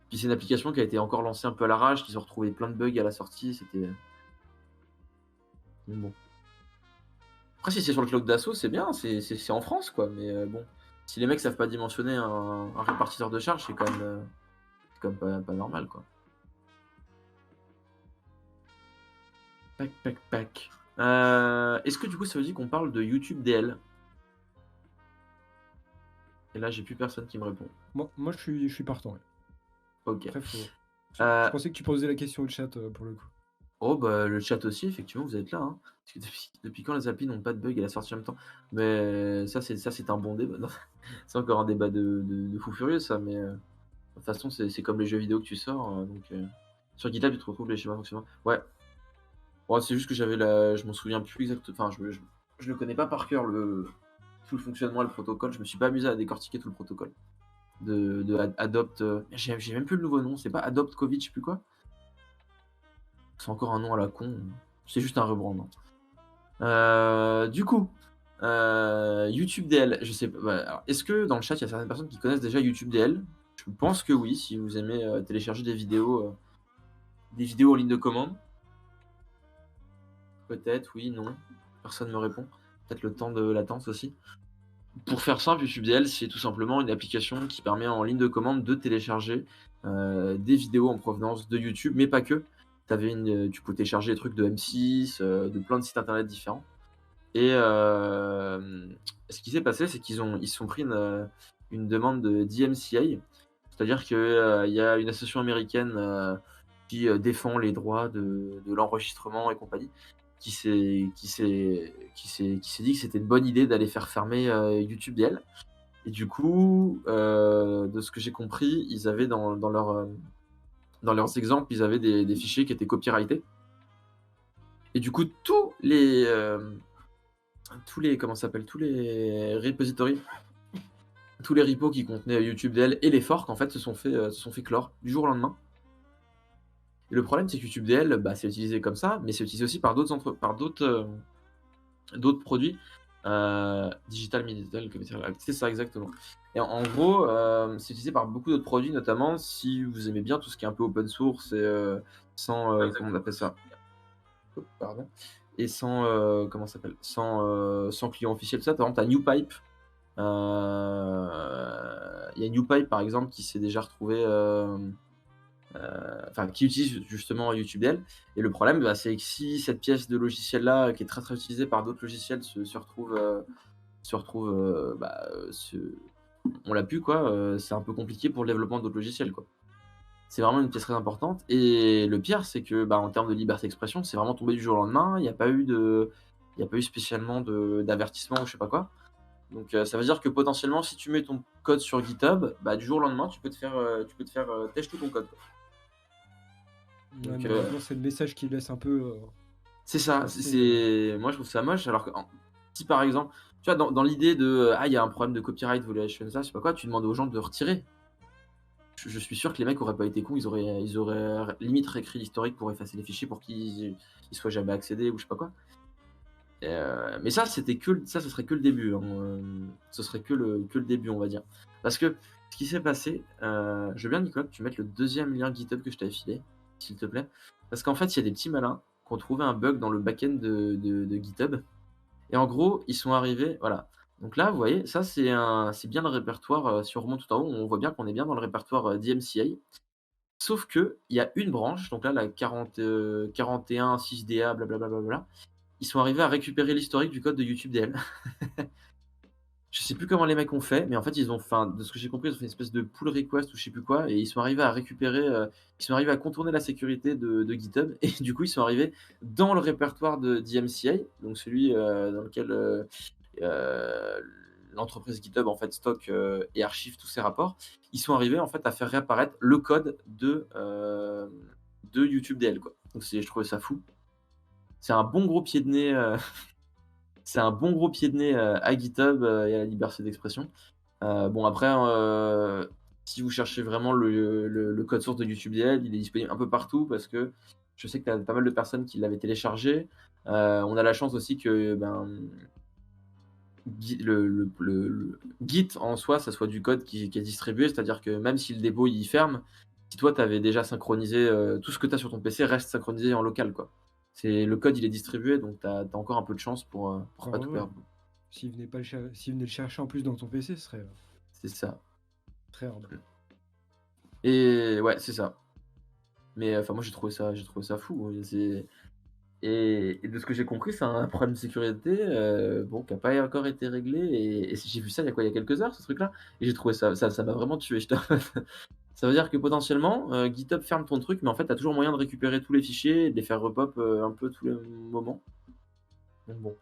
Puis c'est une application qui a été encore lancée un peu à l'arrache, qu'ils ont retrouvé plein de bugs à la sortie, c'était, bon. Après si c'est sur le cloud d'Assaut, c'est bien, c'est en France, quoi, mais bon, si les mecs savent pas dimensionner un répartiteur de charge, c'est quand même pas normal, quoi. Pac, pac, pac. Est-ce que du coup ça veut dire qu'on parle de YouTube DL? Et là, j'ai plus personne qui me répond. Moi je suis partant, ouais. OK. Après, faut. Je Heu, pensais que tu posais la question au chat, pour le coup. Oh bah, le chat aussi, effectivement, vous êtes là, hein. Parce que depuis quand les applis n'ont pas de bug à la sortie en même temps? Mais ça c'est un bon débat. Non, c'est encore un débat de fou furieux ça, mais de toute façon c'est comme les jeux vidéo que tu sors, donc sur GitHub tu te retrouves les schémas de fonctionnement. Ouais, ouais, c'est juste que je m'en souviens plus enfin je le connais pas par cœur tout le fonctionnement et le protocole. Je me suis pas amusé à décortiquer tout le protocole de Adopt, j'ai même plus le nouveau nom, c'est pas Adopt Covid, je sais plus quoi? C'est encore un nom à la con, c'est juste un rebrand, hein. Du coup, YouTube DL, je sais pas. Alors, est-ce que dans le chat, il y a certaines personnes qui connaissent déjà YouTube DL? Je pense que oui, si vous aimez télécharger des vidéos en ligne de commande. Peut-être, oui, non. Personne ne me répond. Peut-être le temps de latence aussi. Pour faire simple, YouTube DL, c'est tout simplement une application qui permet en ligne de commande de télécharger des vidéos en provenance de YouTube, mais pas que. Tu peux télécharger des trucs de M6, de plein de sites internet différents. Et ce qui s'est passé, c'est ils se sont pris une demande de DMCA, c'est-à-dire qu'il y a une association américaine qui défend les droits de l'enregistrement et compagnie, qui s'est dit que c'était une bonne idée d'aller faire fermer YouTube DL. Et du coup, de ce que j'ai compris, ils avaient dans leurs exemples, ils avaient des fichiers qui étaient copyrightés. Et du coup, comment ça s'appelle, tous les repositories, tous les repos qui contenaient YouTube DL et les forks en fait se sont fait clore du jour au lendemain. Et le problème c'est que YouTube DL, bah, c'est utilisé comme ça, mais c'est utilisé aussi par d'autres produits. Digital Medical, c'est ça exactement. Et en gros, c'est utilisé par beaucoup d'autres produits, notamment si vous aimez bien tout ce qui est un peu open source et sans comment on appelle ça? Oh, pardon. Et comment ça s'appelle? Sans client officiel, ça. Par exemple, t'as NewPipe. Il y a NewPipe par exemple qui s'est déjà retrouvé, enfin qui utilise justement YouTube DL. Et le problème, bah, c'est que si cette pièce de logiciel là, qui est très très utilisée par d'autres logiciels, on l'a pu quoi, c'est un peu compliqué pour le développement d'autres logiciels quoi. C'est vraiment une pièce très importante. Et le pire, c'est que bah, en termes de liberté d'expression, c'est vraiment tombé du jour au lendemain. Il n'y a pas eu spécialement d'avertissement ou je sais pas quoi. Donc ça veut dire que potentiellement, si tu mets ton code sur GitHub, bah, du jour au lendemain, tu peux te faire têche tout ton code, quoi. Ouais, Donc malheureusement, c'est le message qui laisse un peu. c'est ça. Penser, Moi, je trouve ça moche. Alors que si par exemple, tu vois, dans l'idée de il y a un problème de copyright violation, ça, je sais pas quoi, tu demandes aux gens de retirer. Je suis sûr que les mecs auraient pas été cons, ils auraient limite réécrit l'historique pour effacer les fichiers pour qu'ils soient jamais accédés ou je sais pas quoi. Mais ça, ce serait que le début, hein, ce serait que le début, on va dire. Parce que ce qui s'est passé, je veux bien, Nicolas, que tu mettes le deuxième lien GitHub que je t'avais filé, s'il te plaît. Parce qu'en fait, il y a des petits malins qui ont trouvé un bug dans le back-end de GitHub. Et en gros, ils sont arrivés, voilà. Donc là, vous voyez, ça c'est bien le répertoire. Si on remonte tout en haut, on voit bien qu'on est bien dans le répertoire DMCA. Sauf que il y a une branche, donc là la 41 6DA, blablabla. Ils sont arrivés à récupérer l'historique du code de YouTube DL. Je sais plus comment les mecs ont fait, mais en fait, enfin, de ce que j'ai compris, ils ont fait une espèce de pull request ou je sais plus quoi, et ils sont arrivés à récupérer, ils sont arrivés à contourner la sécurité de GitHub, et du coup, ils sont arrivés dans le répertoire de DMCA, donc celui dans lequel euh, l'entreprise GitHub en fait stocke et archive tous ces rapports. Ils sont arrivés en fait à faire réapparaître le code de YouTube DL, quoi. Donc je trouvais ça fou. C'est un bon gros pied de nez. C'est un bon gros pied de nez à GitHub et à la liberté d'expression. Bon, après, si vous cherchez vraiment le code source de YouTube DL, il est disponible un peu partout parce que je sais que tu as pas mal de personnes qui l'avaient téléchargé. On a la chance aussi que le Git en soi, ça soit du code qui est distribué, c'est-à-dire que même si le dépôt il ferme, si toi tu avais déjà synchronisé, tout ce que tu as sur ton PC reste synchronisé en local, quoi. Le code il est distribué, donc tu as encore un peu de chance pour pas tout ouais. perdre. S'il venait le chercher en plus dans ton PC, ce serait C'est ça. très hard. Et ouais, c'est ça. Mais enfin, moi j'ai trouvé ça fou. Et de ce que j'ai compris, c'est un problème de sécurité bon, qui n'a pas encore été réglé. Et j'ai vu ça il y a quelques heures, ce truc-là. Et j'ai trouvé ça m'a vraiment tué. Ça veut dire que potentiellement, GitHub ferme ton truc, mais en fait, tu as toujours moyen de récupérer tous les fichiers et de les faire repop, un peu tous les moments. Donc bon,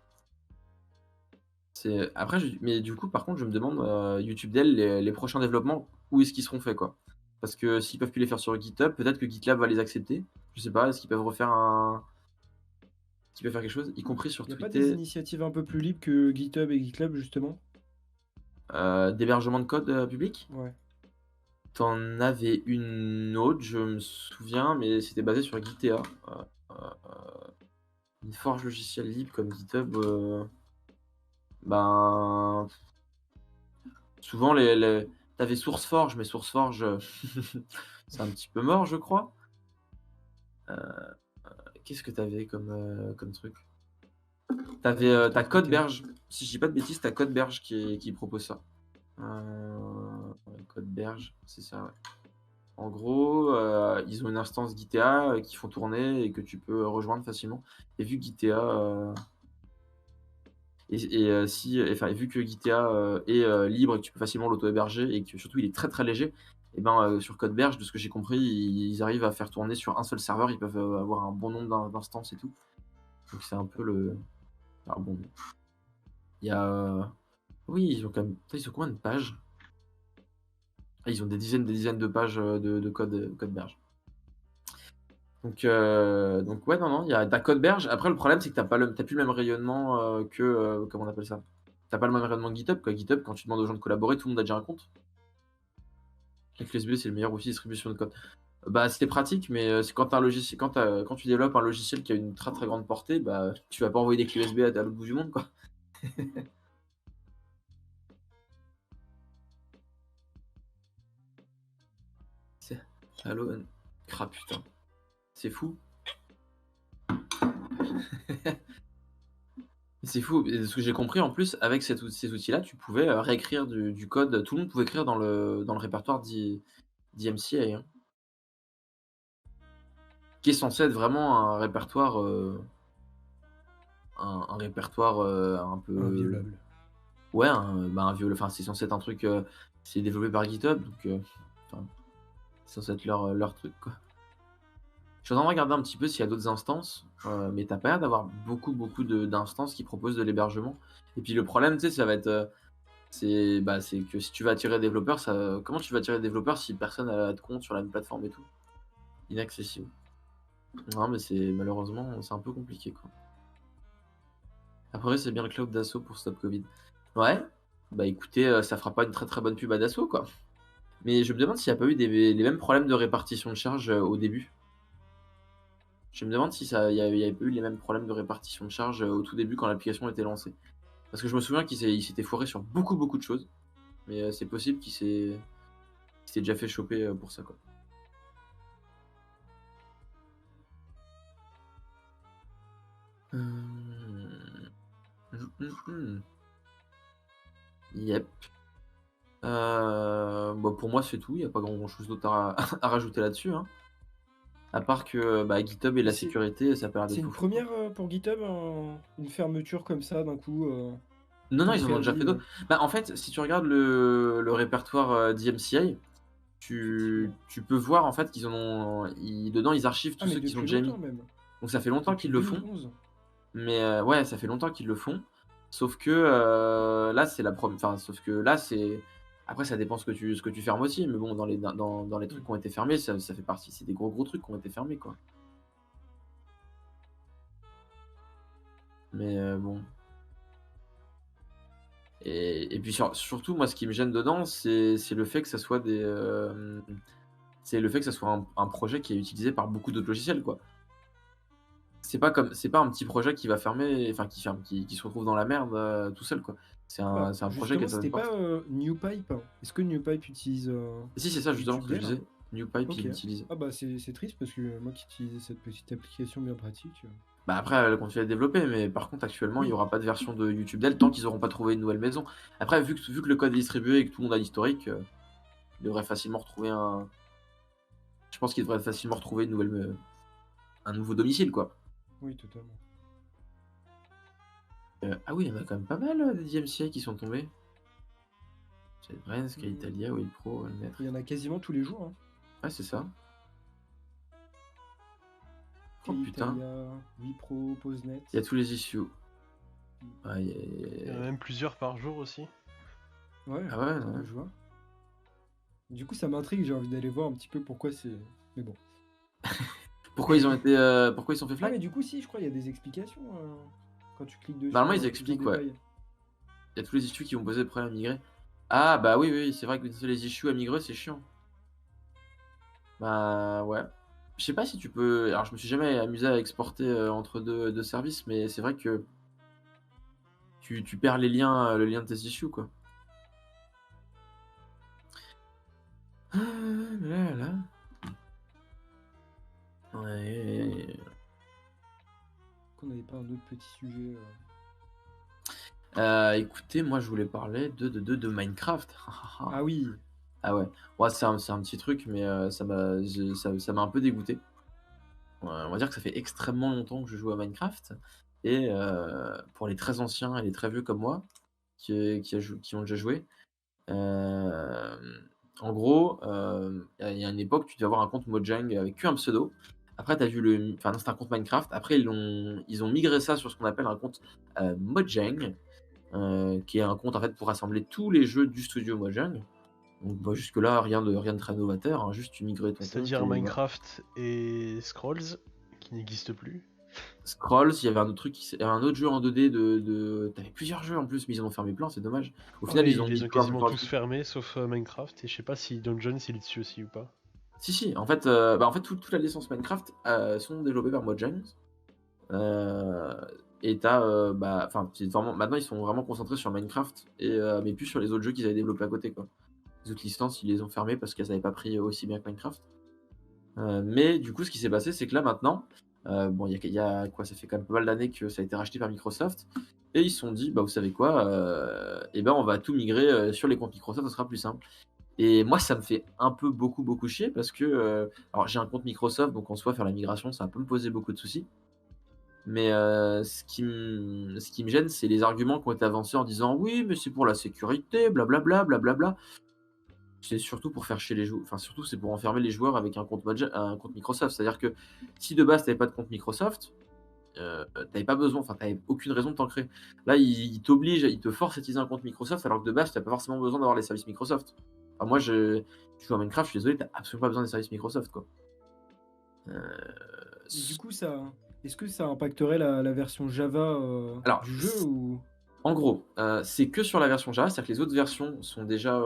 c'est après mais du coup, par contre, je me demande, YouTube Dev, les prochains développements, où est-ce qu'ils seront faits, quoi? Parce que s'ils peuvent plus les faire sur GitHub, peut-être que GitLab va les accepter. Je sais pas, est-ce qu'ils peuvent refaire un qu'ils peuvent faire quelque chose? Y compris sur Il n'y a pas des Twitter, initiatives un peu plus libres que GitHub et GitLab, justement? d'hébergement de code, public? Ouais. T'en avais une autre, je me souviens, mais c'était basé sur Gitea. Une forge logicielle libre comme GitHub, ben, souvent tu SourceForge, mais SourceForge, c'est un petit peu mort, je crois. Qu'est-ce que t'avais comme truc? T'avais Twitter. tu Codeberge. Si je dis pas de bêtises, tu Codeberge qui propose ça. Codeberge, c'est ça, ouais. En gros, ils ont une instance Gitea, qu'ils font tourner et que tu peux rejoindre facilement. Et vu que Gitea, enfin, vu que Gitea, est, libre et que tu peux facilement l'auto-héberger et que surtout il est très, très léger, et ben, sur Codeberge, de ce que j'ai compris, ils arrivent à faire tourner sur un seul serveur. Ils peuvent, avoir un bon nombre d'instances et tout. Donc c'est un peu le alors bon, il y a, oui, ils ont quand même putain, ils ont combien de pages? Ah, ils ont des dizaines de pages, de code, Codeberge. Donc ouais, non, non, il y a tu Codeberge. Après, le problème, c'est que tu plus le même rayonnement, que, comment on appelle ça? Tu pas le même rayonnement que GitHub, quoi. GitHub, quand tu demandes aux gens de collaborer, tout le monde a déjà un compte. La clé USB, c'est le meilleur outil de distribution de code. Bah, c'est pratique, mais, c'est quand tu un logiciel quand tu développes un logiciel qui a une très, très grande portée, bah, tu vas pas envoyer des clés USB à l'autre bout du monde, quoi. C'est Allo crap, putain, c'est fou. C'est fou. Et ce que j'ai compris en plus, avec ces outils-là, tu pouvais, réécrire du code. Tout le monde pouvait écrire dans le répertoire d'IMCA, hein, qui est censé être vraiment un répertoire, un répertoire, un peu Inviolable. ouais, enfin, c'est censé être un truc, c'est développé par GitHub, donc enfin, c'est censé être leur truc, quoi. Je suis en train de regarder un petit peu s'il y a d'autres instances, mais tu pas l'air d'avoir beaucoup d'instances qui proposent de l'hébergement. Et puis le problème, tu sais, ça va être, c'est que si tu vas attirer des développeurs, comment tu vas attirer des développeurs si personne a de compte sur la même plateforme et tout? Inaccessible. Non, mais malheureusement, c'est un peu compliqué, quoi. Après, c'est bien le cloud d'Asso pour Stop Covid. Ouais, bah écoutez, ça fera pas une très très bonne pub à Dassault, quoi. Mais je me demande s'il y a pas eu les mêmes problèmes de répartition de charges, au début. Je me demande si il y avait pas eu les mêmes problèmes de répartition de charges, au tout début quand l'application était lancée. Parce que je me souviens il s'était foiré sur beaucoup de choses, mais, c'est possible qu'il s'est déjà fait choper, pour ça, quoi. Hem, Yep. Bah, pour moi, c'est tout. Il y a pas grand-chose d'autre à à rajouter là-dessus, hein. À part que, bah, GitHub et Et la sécurité, ça perd des c'est une fou-fous, quoi. première pour GitHub, une fermeture comme ça d'un coup, Non, non, sans ils en ont déjà préavis. fait d'autres. Bah, en fait, si tu regardes le répertoire, d'IMCA, Effectivement. tu peux voir, en fait, dedans, ils archivent Ah, tous mais ceux qu'ils ont depuis déjà mis. longtemps même, Donc ça fait longtemps depuis qu'ils le font, 2011. mais, ouais, ça fait longtemps qu'ils le font. Sauf que, là, c'est la prom enfin, sauf que là, c'est après ça dépend ce que tu fermes aussi, mais bon, dans les trucs Mmh. qui ont été fermés, ça fait partie, c'est des gros trucs qui ont été fermés, quoi. Mais, bon. Et puis surtout, moi, ce qui me gêne dedans, c'est le fait que ça soit c'est le fait que ça soit un projet qui est utilisé par beaucoup d'autres logiciels, quoi. C'est pas un petit projet qui va fermer, enfin qui ferme, qui se retrouve dans la merde, tout seul, quoi. C'est un Bah, c'est un projet qui a justement, certaines c'était pas, portes. NewPipe? Est-ce que NewPipe utilise, Si, c'est ça justement ce YouTube que je Dev? disais. NewPipe, OK. il l'utilise. Ah bah, c'est triste parce que moi qui utilisais cette petite application bien pratique, Bah, après, elle continue à développer, mais par contre, actuellement, il y oui, aura pas de version de YouTube d'elle tant qu'ils auront pas trouvé une nouvelle maison. Après, vu que le code est distribué et que tout le monde a l'historique, ils devraient facilement retrouver je pense qu'ils devraient facilement retrouver un nouveau domicile, quoi. oui, totalement. Ah oui, il y en a quand même pas mal, des DMCA qui sont tombés. JetBrains, Mmh. Skytalia, Wipro, Net. Il y en a quasiment tous les jours, hein. Ouais, c'est ça. Oh Ok, putain, Italia, Vipro, Postnet. il y a tous les issues. Ah, Il y en a même plusieurs par jour aussi. Ouais, Ah ouais, ouais. je vois. Du coup, ça m'intrigue, j'ai envie d'aller voir un petit peu pourquoi c'est. Mais bon. Pourquoi ils ont été, pourquoi ils sont fait Ah, mais flag? du coup, si, je crois qu'il y a des explications quand tu cliques dessus. Normalement, ils plus en expliquent, ouais. détail. Il y a tous les issues qui vont poser le problème à migrer. Ah bah oui, oui, c'est vrai que les issues à migrer, c'est chiant. Bah ouais. Je sais pas si tu peux. Alors, je me suis jamais amusé à exporter entre deux services, mais c'est vrai que tu perds les liens, le lien de tes issues, quoi. Ah là là. Ouais. Qu'on n'avait pas un autre petit sujet. Écoutez, moi je voulais parler de Minecraft. Ah oui, Ah ouais. Ouais, c'est un petit truc, mais ça m'a un peu dégoûté. On va dire que ça fait extrêmement longtemps que je joue à Minecraft. Et pour les très anciens et les très vieux comme moi, qui ont déjà joué, euh, en gros, il y a une époque, tu devais avoir un compte Mojang avec qu'un pseudo. Après, tu as vu le. Enfin, non, c'était un compte Minecraft. Après, ils ont migré ça sur ce qu'on appelle un compte Mojang, qui est un compte en fait pour rassembler tous les jeux du studio Mojang. Donc bah, jusque-là, rien de très novateur, hein, juste tu migrais ton compte C'est-à-dire et voilà. Minecraft et Scrolls, qui n'existent plus. Scrolls, il y avait un autre truc, il y avait un autre jeu en 2D T'avais plusieurs jeux en plus, mais ils en ont fermé plein, c'est dommage. Au final, Ouais, ils ils ont les mis ont tout un peu quasiment par tous dessus. fermés, sauf Minecraft, et je sais pas si Dungeons il est dessus aussi ou pas. Si, en fait, toute la licence Minecraft sont développées par Mojang. Euh, et maintenant ils sont vraiment concentrés sur Minecraft, mais plus sur les autres jeux qu'ils avaient développés à côté, quoi. Les autres licences, ils les ont fermées parce qu'elles n'avaient pas pris aussi bien que Minecraft. Mais du coup, ce qui s'est passé, c'est que là maintenant, bon, il y a quoi, ça fait quand même pas mal d'années que ça a été racheté par Microsoft, et ils se sont dit, bah vous savez quoi, eh ben on va tout migrer sur les comptes Microsoft, ça sera plus simple. Et moi, ça me fait un peu beaucoup chier parce que, alors j'ai un compte Microsoft, donc en soi faire la migration, ça peut me poser beaucoup de soucis. Mais ce qui me gêne, c'est les arguments qui ont été avancés en disant oui, mais c'est pour la sécurité, blablabla, blablabla. C'est surtout pour faire chier les joueurs. Enfin, surtout, c'est pour enfermer les joueurs avec un compte Microsoft. C'est-à-dire que si de base, tu n'avais pas de compte Microsoft, t'avais pas besoin, enfin, t'avais aucune raison de t'en créer. Là, ils t'obligent, ils te forcent à utiliser un compte Microsoft, alors que de base, t'as pas forcément besoin d'avoir les services Microsoft. Enfin, moi, tu joues à Minecraft, je suis désolé, t'as absolument pas besoin des services Microsoft, quoi. et du coup, est-ce que ça impacterait la version Java Alors, du jeu ou. en gros, c'est que sur la version Java, c'est-à-dire que les autres versions sont déjà.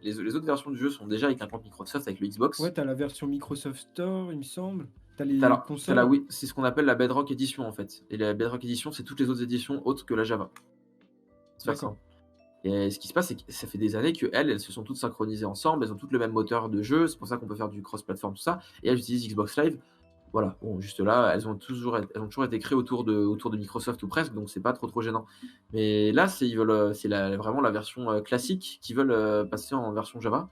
Les autres versions du jeu sont déjà avec un compte Microsoft, avec le Xbox. Ouais, t'as la version Microsoft Store, il me semble. T'as les T'as consoles. c'est ce qu'on appelle la Bedrock Edition en fait. Et la Bedrock Edition, c'est toutes les autres éditions autres que la Java. C'est faire D'accord. simple. Et ce qui se passe, c'est que ça fait des années qu'elles se sont toutes synchronisées ensemble, elles ont toutes le même moteur de jeu, c'est pour ça qu'on peut faire du cross-platform, tout ça. Et elles utilisent Xbox Live. Voilà, bon, juste là, elles ont toujours été créées autour de Microsoft ou presque, donc c'est pas trop gênant. Mais là, c'est vraiment la version classique qui veulent passer en version Java.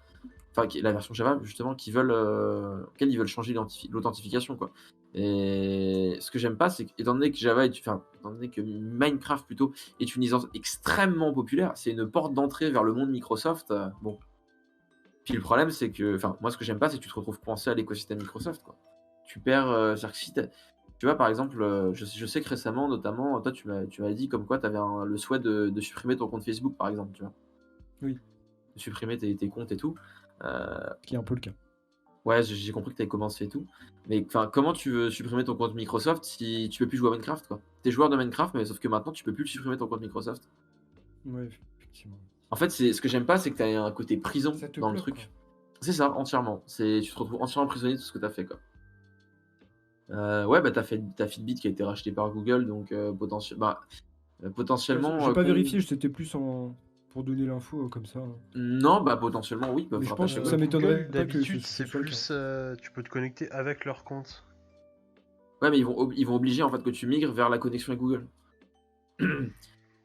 Enfin, la version Java, justement, auquel ils veulent changer l'authentification, quoi. Et ce que j'aime pas, c'est qu'étant donné que étant donné que Minecraft plutôt est une licence extrêmement populaire, c'est une porte d'entrée vers le monde Microsoft. Bon. Puis le problème, c'est que, enfin, moi, ce que j'aime pas, c'est que tu te retrouves coincé à l'écosystème Microsoft, quoi. Tu perds, c'est-à-dire que si tu vois, par exemple, je sais que récemment, notamment, toi, tu m'as dit comme quoi tu avais le souhait de supprimer ton compte Facebook, par exemple, tu vois. Oui, De supprimer tes comptes et tout. qui est un peu le cas. Ouais, j'ai compris que tu avais commencé et tout. Mais enfin, comment tu veux supprimer ton compte Microsoft si tu peux plus jouer à Minecraft, quoi? T'es joueur de Minecraft, mais sauf que maintenant tu peux plus supprimer ton compte Microsoft. Ouais, effectivement. En fait, ce que j'aime pas, c'est que t'as un côté prison Ça te dans le bloque, quoi. truc. C'est ça, entièrement. Tu te retrouves entièrement prisonnier de tout ce que t'as fait, quoi. Ouais, bah t'as Fitbit qui a été racheté par Google, donc Ouais, potentiellement. j'ai pas vérifié, c'était plus pour donner l'info comme ça. Non, bah potentiellement oui, ils peuvent Mais je pense rattacher que ça Google. m'étonnerait Google, pas que d'habitude, ce c'est soit le cas. plus. Tu peux te connecter avec leur compte. Ouais, mais ils vont obliger en fait que tu migres vers la connexion avec Google.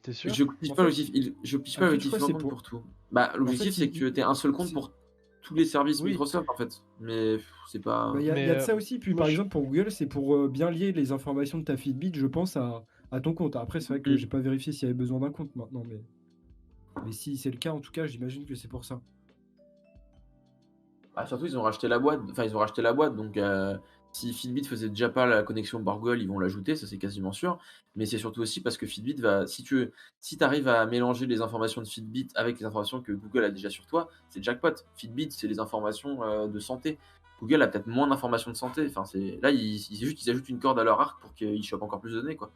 T'es sûr? Je pige En pas fait, l'objectif, je pige pas après, je l'objectif crois que d'un c'est compte pour. pour tout. Bah, En fait, l'objectif c'est que tu aies un seul compte c'est- pour tous les services Oui, Microsoft en fait. Mais c'est bah, pas. il y Mais a de ça aussi. Puis moi, par exemple, pour Google, c'est pour bien lier les informations de ta Fitbit, je pense, à ton compte. Après, c'est vrai que j'ai pas vérifié s'il y avait besoin d'un compte maintenant, mais si c'est le cas, en tout cas, j'imagine que c'est pour ça. Bah, surtout, ils ont racheté la boîte. Enfin, ils ont racheté la boîte, donc si Fitbit faisait déjà pas la connexion par Google, ils vont l'ajouter, ça c'est quasiment sûr. Mais c'est surtout aussi parce que Fitbit va, si tu arrives à mélanger les informations de Fitbit avec les informations que Google a déjà sur toi, c'est jackpot. Fitbit, c'est les informations de santé. Google a peut-être moins d'informations de santé. Enfin, c'est là, ils ajoutent une corde à leur arc pour qu'ils chopent encore plus de données, quoi.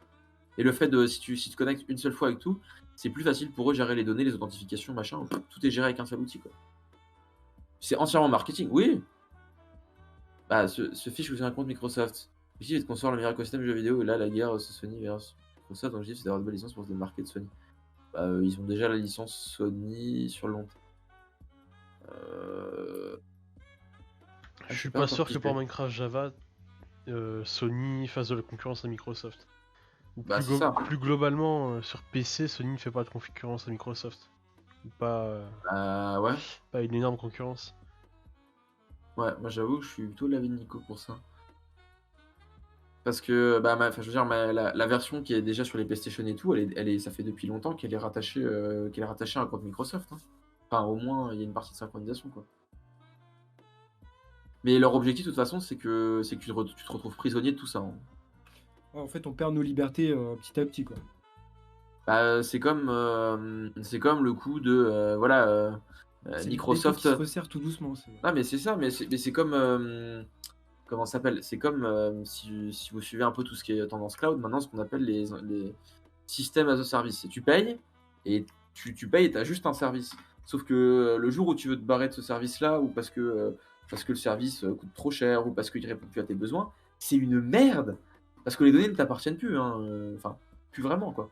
Et le fait de, si tu te connectes une seule fois avec tout, c'est plus facile pour eux de gérer les données, les authentifications, machin. Tout est géré avec un seul outil, quoi. C'est entièrement marketing, oui. Bah, ce fiche vous un compte Microsoft. L'objectif est de construire le meilleur écosystème de jeux vidéo. Et là, la guerre, c'est Sony versus Microsoft. Donc, l'objectif, c'est d'avoir de belles licences pour se démarquer de Sony. Bah, ils ont déjà la licence Sony sur le long terme. Je je suis sais pas encore sûr qui que je pour vais. Minecraft Java, Sony fasse de la concurrence à Microsoft. Ou Bah, c'est ça. plus globalement, sur PC, Sony ne fait pas de concurrence à Microsoft. Ou Ouais. pas une énorme concurrence. Ouais, moi j'avoue que je suis plutôt de l'avis de Nico pour ça. Parce que, bah, je veux dire, la version qui est déjà sur les PlayStation et tout, ça fait depuis longtemps qu'elle est rattachée à un compte Microsoft, hein. Enfin, au moins, il y a une partie de synchronisation, quoi. Mais leur objectif, de toute façon, c'est que tu te retrouves prisonnier de tout ça, hein. Ouais, en fait, on perd nos libertés petit à petit, quoi. Bah, c'est comme le coup de, voilà, C'est le gâteau Microsoft. qui se resserre tout doucement. Ah, mais c'est ça, mais c'est comme. Comment ça s'appelle? C'est comme si vous suivez un peu tout ce qui est tendance cloud, maintenant, ce qu'on appelle les systèmes as a service. Et tu payes, et tu payes et tu as juste un service. Sauf que le jour où tu veux te barrer de ce service-là, ou parce que le service coûte trop cher, ou parce qu'il répond plus à tes besoins, c'est une merde. Parce que les données ne t'appartiennent plus, hein, enfin, plus vraiment, quoi.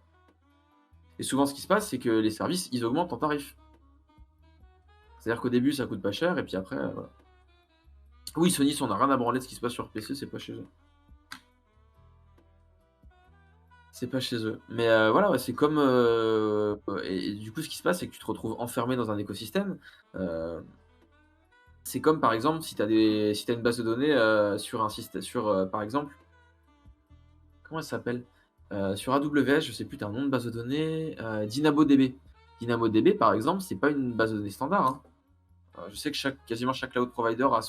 Et souvent, ce qui se passe, c'est que les services, ils augmentent en tarif. C'est-à-dire qu'au début, ça coûte pas cher, et puis après, voilà. Oui, Sony, si on n'a rien à branler de ce qui se passe sur PC, c'est pas chez eux. C'est pas chez eux. Mais voilà, ouais, c'est comme. Et du coup, ce qui se passe, c'est que tu te retrouves enfermé dans un écosystème. Euh, c'est comme par exemple si tu as, une base de données sur un système. Par exemple, comment elle s'appelle? Sur AWS, je sais plus, tu as un nom de base de données. DynamoDB. DynamoDB, par exemple, c'est pas une base de données standard, hein. Je sais que quasiment chaque cloud provider a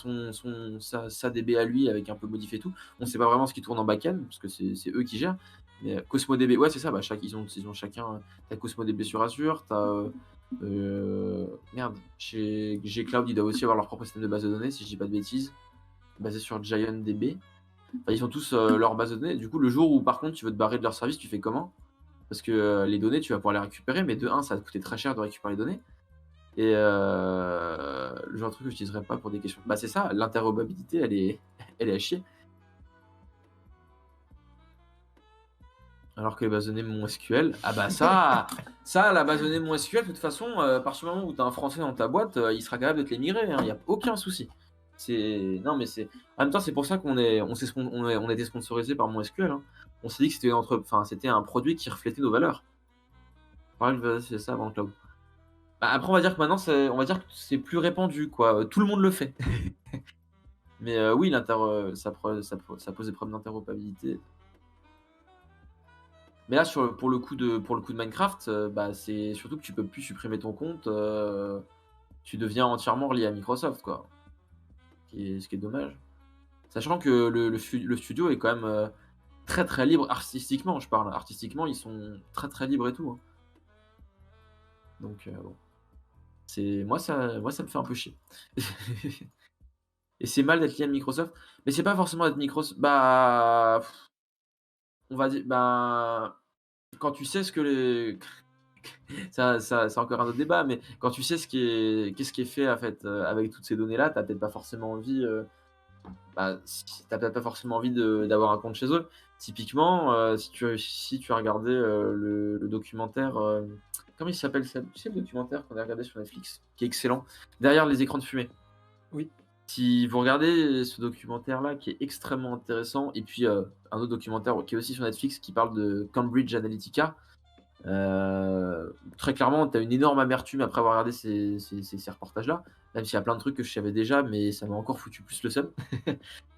sa DB à lui avec un peu modifié et tout. On sait pas vraiment ce qui tourne en back-end parce que c'est eux qui gèrent. Mais Cosmodb, ouais, c'est ça. Bah, ils ont chacun. T'as Cosmodb sur Azure, merde, chez Gcloud, ils doivent aussi avoir leur propre système de base de données, si je dis pas de bêtises, basé sur GiantDB. Enfin, ils ont tous leur base de données. Du coup, le jour où par contre tu veux te barrer de leur service, tu fais comment? Parce que les données, tu vas pouvoir les récupérer, mais de 1, ça va te coûter très cher de récupérer les données. Et le genre de truc que je n'utiliserais pas pour des questions. Bah, c'est ça, l'interopérabilité, elle est à chier. Alors que les bases de données MySQL, ah bah la base de données MySQL, de toute façon, à partir du moment où tu as un français dans ta boîte, il sera capable de te les migrer, hein, il n'y a aucun souci. Non, mais c'est. En même temps, c'est pour ça qu'on a été sponsorisé par MySQL, hein. On s'est dit que c'était un produit qui reflétait nos valeurs. Pareil, c'est ça avant le cloud. Bah, après, on va dire que maintenant, c'est plus répandu, quoi. Tout le monde le fait. Mais oui, ça pose des problèmes d'interopérabilité. Mais là, pour le coup de Minecraft, bah, c'est surtout que tu peux plus supprimer ton compte. Tu deviens entièrement relié à Microsoft, quoi. Ce qui est dommage. Sachant que le studio est quand même très très libre artistiquement, je parle. Artistiquement, ils sont très très libres et tout, hein. Donc, bon. Moi, ça me fait un peu chier. Et c'est mal d'être lié à Microsoft. Mais c'est pas forcément d'être Microsoft. Bah. On va dire. Bah. Quand tu sais ce que les. Ça, c'est encore un autre débat, mais quand tu sais qu'est-ce qui est fait en fait, avec toutes ces données-là, t'as peut-être pas forcément envie. T'as peut-être pas forcément envie d'avoir un compte chez eux. Typiquement, si tu as regardé le documentaire. Comment il s'appelle ça? Tu sais le documentaire qu'on a regardé sur Netflix, qui est excellent, derrière les écrans de fumée. Oui. Si vous regardez ce documentaire-là, qui est extrêmement intéressant, et puis un autre documentaire qui est aussi sur Netflix, qui parle de Cambridge Analytica, très clairement, tu as une énorme amertume après avoir regardé ces reportages-là, même s'il y a plein de trucs que je savais déjà, mais ça m'a encore foutu plus le seum.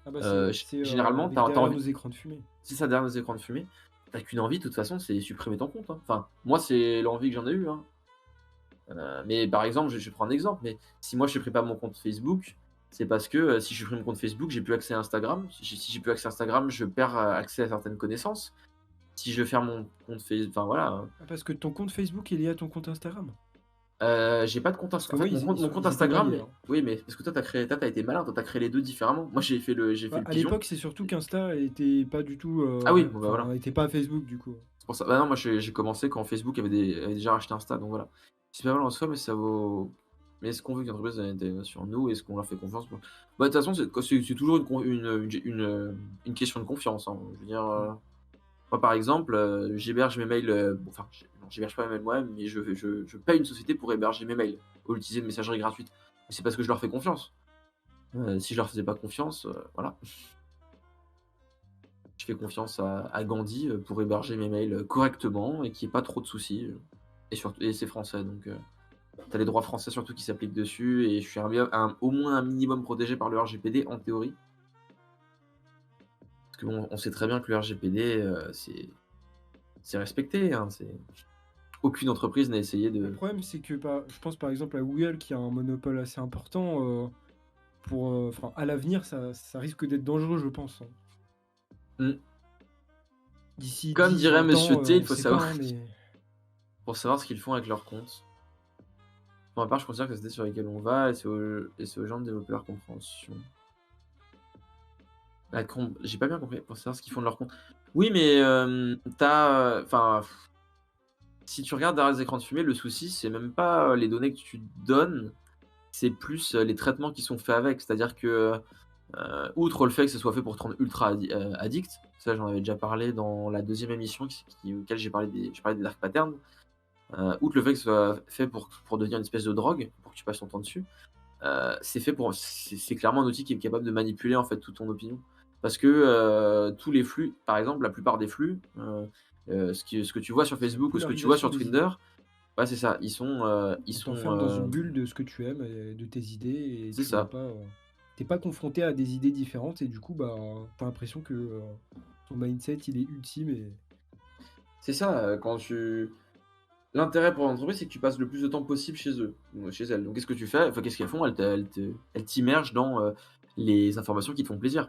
Ah bah Généralement, avec t'as derrière envie. nos écrans de fumée. C'est ça, derrière nos écrans de fumée. T'as qu'une envie, de toute façon, c'est supprimer ton compte, hein. Enfin, moi, c'est l'envie que j'en ai eue, hein. Mais par exemple, je prends un exemple, mais si moi je supprime pas mon compte Facebook, C'est parce que si je supprime mon compte Facebook, j'ai plus accès à Instagram. Si j'ai plus accès à Instagram, je perds accès à certaines connaissances. Si je ferme mon compte Facebook, enfin voilà. Ah, parce que ton compte Facebook est lié à ton compte Instagram. J'ai pas de compte Parce que Instagram. En fait, oui, mon compte ils étaient Instagram, reliés, hein. oui, mais parce que toi, t'as été malin, toi, t'as créé les deux différemment. Moi, j'ai fait Bah, le à pigeon. l'époque, c'est surtout qu'Insta était pas du tout. Ah oui, bon bah voilà. Enfin, était pas Facebook du coup. C'est pour ça. Bah non, moi, j'ai commencé quand Facebook avait déjà racheté Insta, donc voilà. C'est pas mal en soi, mais ça vaut. Mais est-ce qu'on veut qu'une entreprise ait sur nous? Est-ce qu'on leur fait confiance? Bah, de toute façon, c'est toujours une question de confiance, hein. Je veux dire, moi, par exemple, j'héberge mes mails. Bon, enfin, non, j'héberge pas mes mails moi-même, mais je paye une société pour héberger mes mails au lieu d'utiliser une messagerie gratuite. Mais c'est parce que je leur fais confiance. Si je leur faisais pas confiance, voilà. Je fais confiance à Gandhi pour héberger mes mails correctement et qu'il n'y ait pas trop de soucis. Et c'est français, donc t'as les droits français surtout qui s'appliquent dessus. Et je suis au moins un minimum protégé par le RGPD en théorie. Parce que bon, on sait très bien que le RGPD, c'est respecté, hein, aucune entreprise n'a essayé Le de. problème, c'est que je pense par exemple à Google qui a un monopole assez important. Enfin, à l'avenir, ça risque d'être dangereux, je pense, hein. Hmm. D'ici Comme 10, dirait 20 Monsieur ans, T, il on faut sait savoir pas, hein, mais pour savoir ce qu'ils font avec leur compte. Pour ma part, je considère que c'est sur lesquels on va et c'est aux gens de développer leur compréhension. J'ai pas bien compris pour savoir ce qu'ils font de leur compte. Oui, mais enfin, si tu regardes derrière les écrans de fumée, le souci, c'est même pas les données que tu donnes, c'est plus les traitements qui sont faits avec. C'est-à-dire que, outre le fait que ce soit fait pour te rendre ultra addict, ça j'en avais déjà parlé dans la deuxième émission auquel j'ai parlé des dark patterns. Outre le fait que ce soit fait pour devenir une espèce de drogue, pour que tu passes ton temps dessus, c'est clairement un outil qui est capable de manipuler en fait toute ton opinion. Parce que tous les flux, par exemple, la plupart des flux, ce que tu vois sur c'est la Facebook ou ce que tu vois polarisation sur des Twitter, idées. ouais, c'est ça. Ils On sont, t'enferme dans une bulle de ce que tu aimes, et de tes idées, et c'est tu vois ça. pas. T'es pas confronté à des idées différentes, et du coup, bah, t'as l'impression que ton mindset, il est ultime. Et C'est ça. L'intérêt pour l'entreprise, c'est que tu passes le plus de temps possible chez eux, ou chez elles. Donc, qu'est-ce que tu fais? Enfin, qu'est-ce qu'elles font? Elles t'immergent dans les informations qui te font plaisir.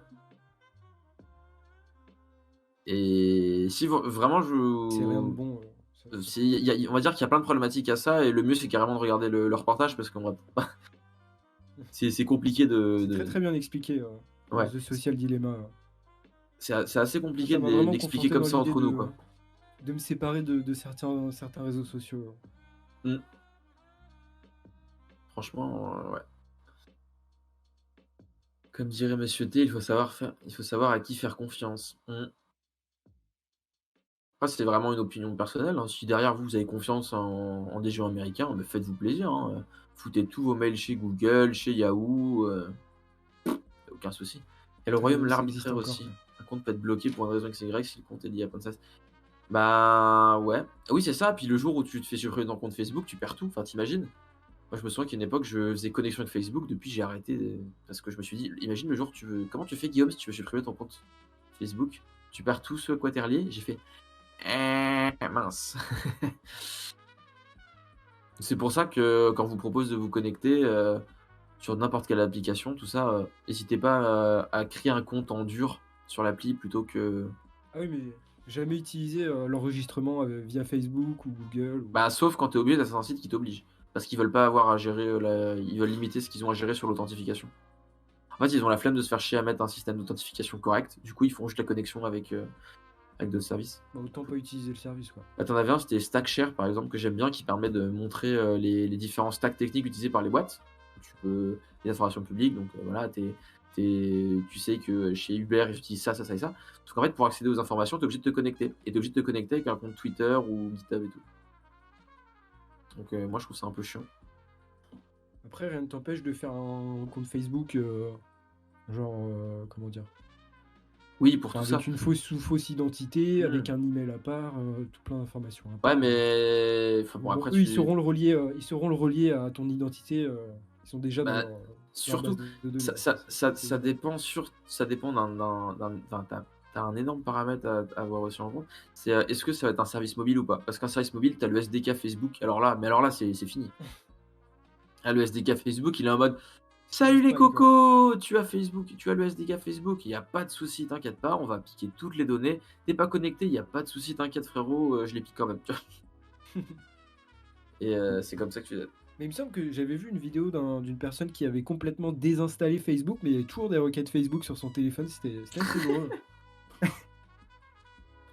Et si vraiment c'est rien de je. bon. On va dire qu'il y a plein de problématiques à ça, et le mieux c'est carrément de regarder le reportage parce qu'on va pas. C'est compliqué C'est très très bien expliqué dans Ouais, The Social Dilemma. c'est assez Moi, compliqué ça m'a vraiment d'expliquer conforté comme dans ça l'idée entre nous, quoi. de me séparer de certains réseaux sociaux. Mm. Franchement, ouais. Comme dirait Monsieur T, il faut savoir à qui faire confiance. Après, c'est vraiment une opinion personnelle, hein. Si derrière vous avez confiance en des gens américains, bah, faites-vous plaisir, hein. Foutez tous vos mails chez Google, chez Yahoo, aucun souci. Et le royaume Ça existe l'arbitraire encore, aussi. quoi. Un compte peut être bloqué pour une raison XY si le compte est lié à Pansas. Bah ouais. Oui, c'est ça. Puis le jour où tu te fais supprimer ton compte Facebook, tu perds tout. Enfin, t'imagines? Moi, je me souviens qu'à une époque, je faisais connexion avec Facebook. Depuis, j'ai arrêté parce que je me suis dit, imagine le jour où tu veux. Comment tu fais, Guillaume, si tu veux supprimer ton compte Facebook? Tu perds tout ce à quoi t'es relié? J'ai fait. Mince. C'est pour ça que quand on vous propose de vous connecter sur n'importe quelle application, tout ça, n'hésitez pas à créer un compte en dur sur l'appli plutôt que. Ah oui, mais jamais utilisé l'enregistrement via Facebook ou Google. Bah, sauf quand tu es obligé d'être sur un site qui t'oblige. Parce qu'ils veulent pas avoir à gérer, ils veulent limiter ce qu'ils ont à gérer sur l'authentification. En fait, ils ont la flemme de se faire chier à mettre un système d'authentification correct. Du coup, ils font juste la connexion avec d'autres services. Bah, autant pas utiliser le service, quoi. Là, t'en avais un, c'était Stackshare par exemple, que j'aime bien, qui permet de montrer les différents stacks techniques utilisés par les boîtes. Tu peux les informations publiques, donc voilà, tu sais que chez Uber ils utilisent ça, ça, ça et ça. Parce qu'en fait, pour accéder aux informations, tu es obligé de te connecter. Et tu es obligé de te connecter avec un compte Twitter ou GitHub et tout. Donc moi je trouve ça un peu chiant. Après, rien ne t'empêche de faire un compte Facebook, comment dire, Oui, pour tout ça. avec une fausse identité, Hmm. avec un email à part, tout plein d'informations à Ouais, part. mais enfin, bon, Bon, après eux, ils sauront le relier à ton identité. Ils sont déjà Bah, dans leur surtout, base de données. ça dépend t'as un énorme paramètre à avoir aussi en compte. C'est est-ce que ça va être un service mobile ou pas? Parce qu'un service mobile, t'as le SDK Facebook. Alors là, c'est fini. Ah, le SDK Facebook, il est en mode Salut les Pas, quoi. cocos, tu as Facebook, tu as le SDK Facebook, il y a pas de souci, t'inquiète pas, on va piquer toutes les données. Tu pas connecté, il y a pas de souci, t'inquiète frérot, je les pique quand même, tu vois? Et c'est comme ça que tu aides. Mais il me semble que j'avais vu une vidéo d'une personne qui avait complètement désinstallé Facebook, mais il y avait toujours des requêtes Facebook sur son téléphone, c'était assez drôle.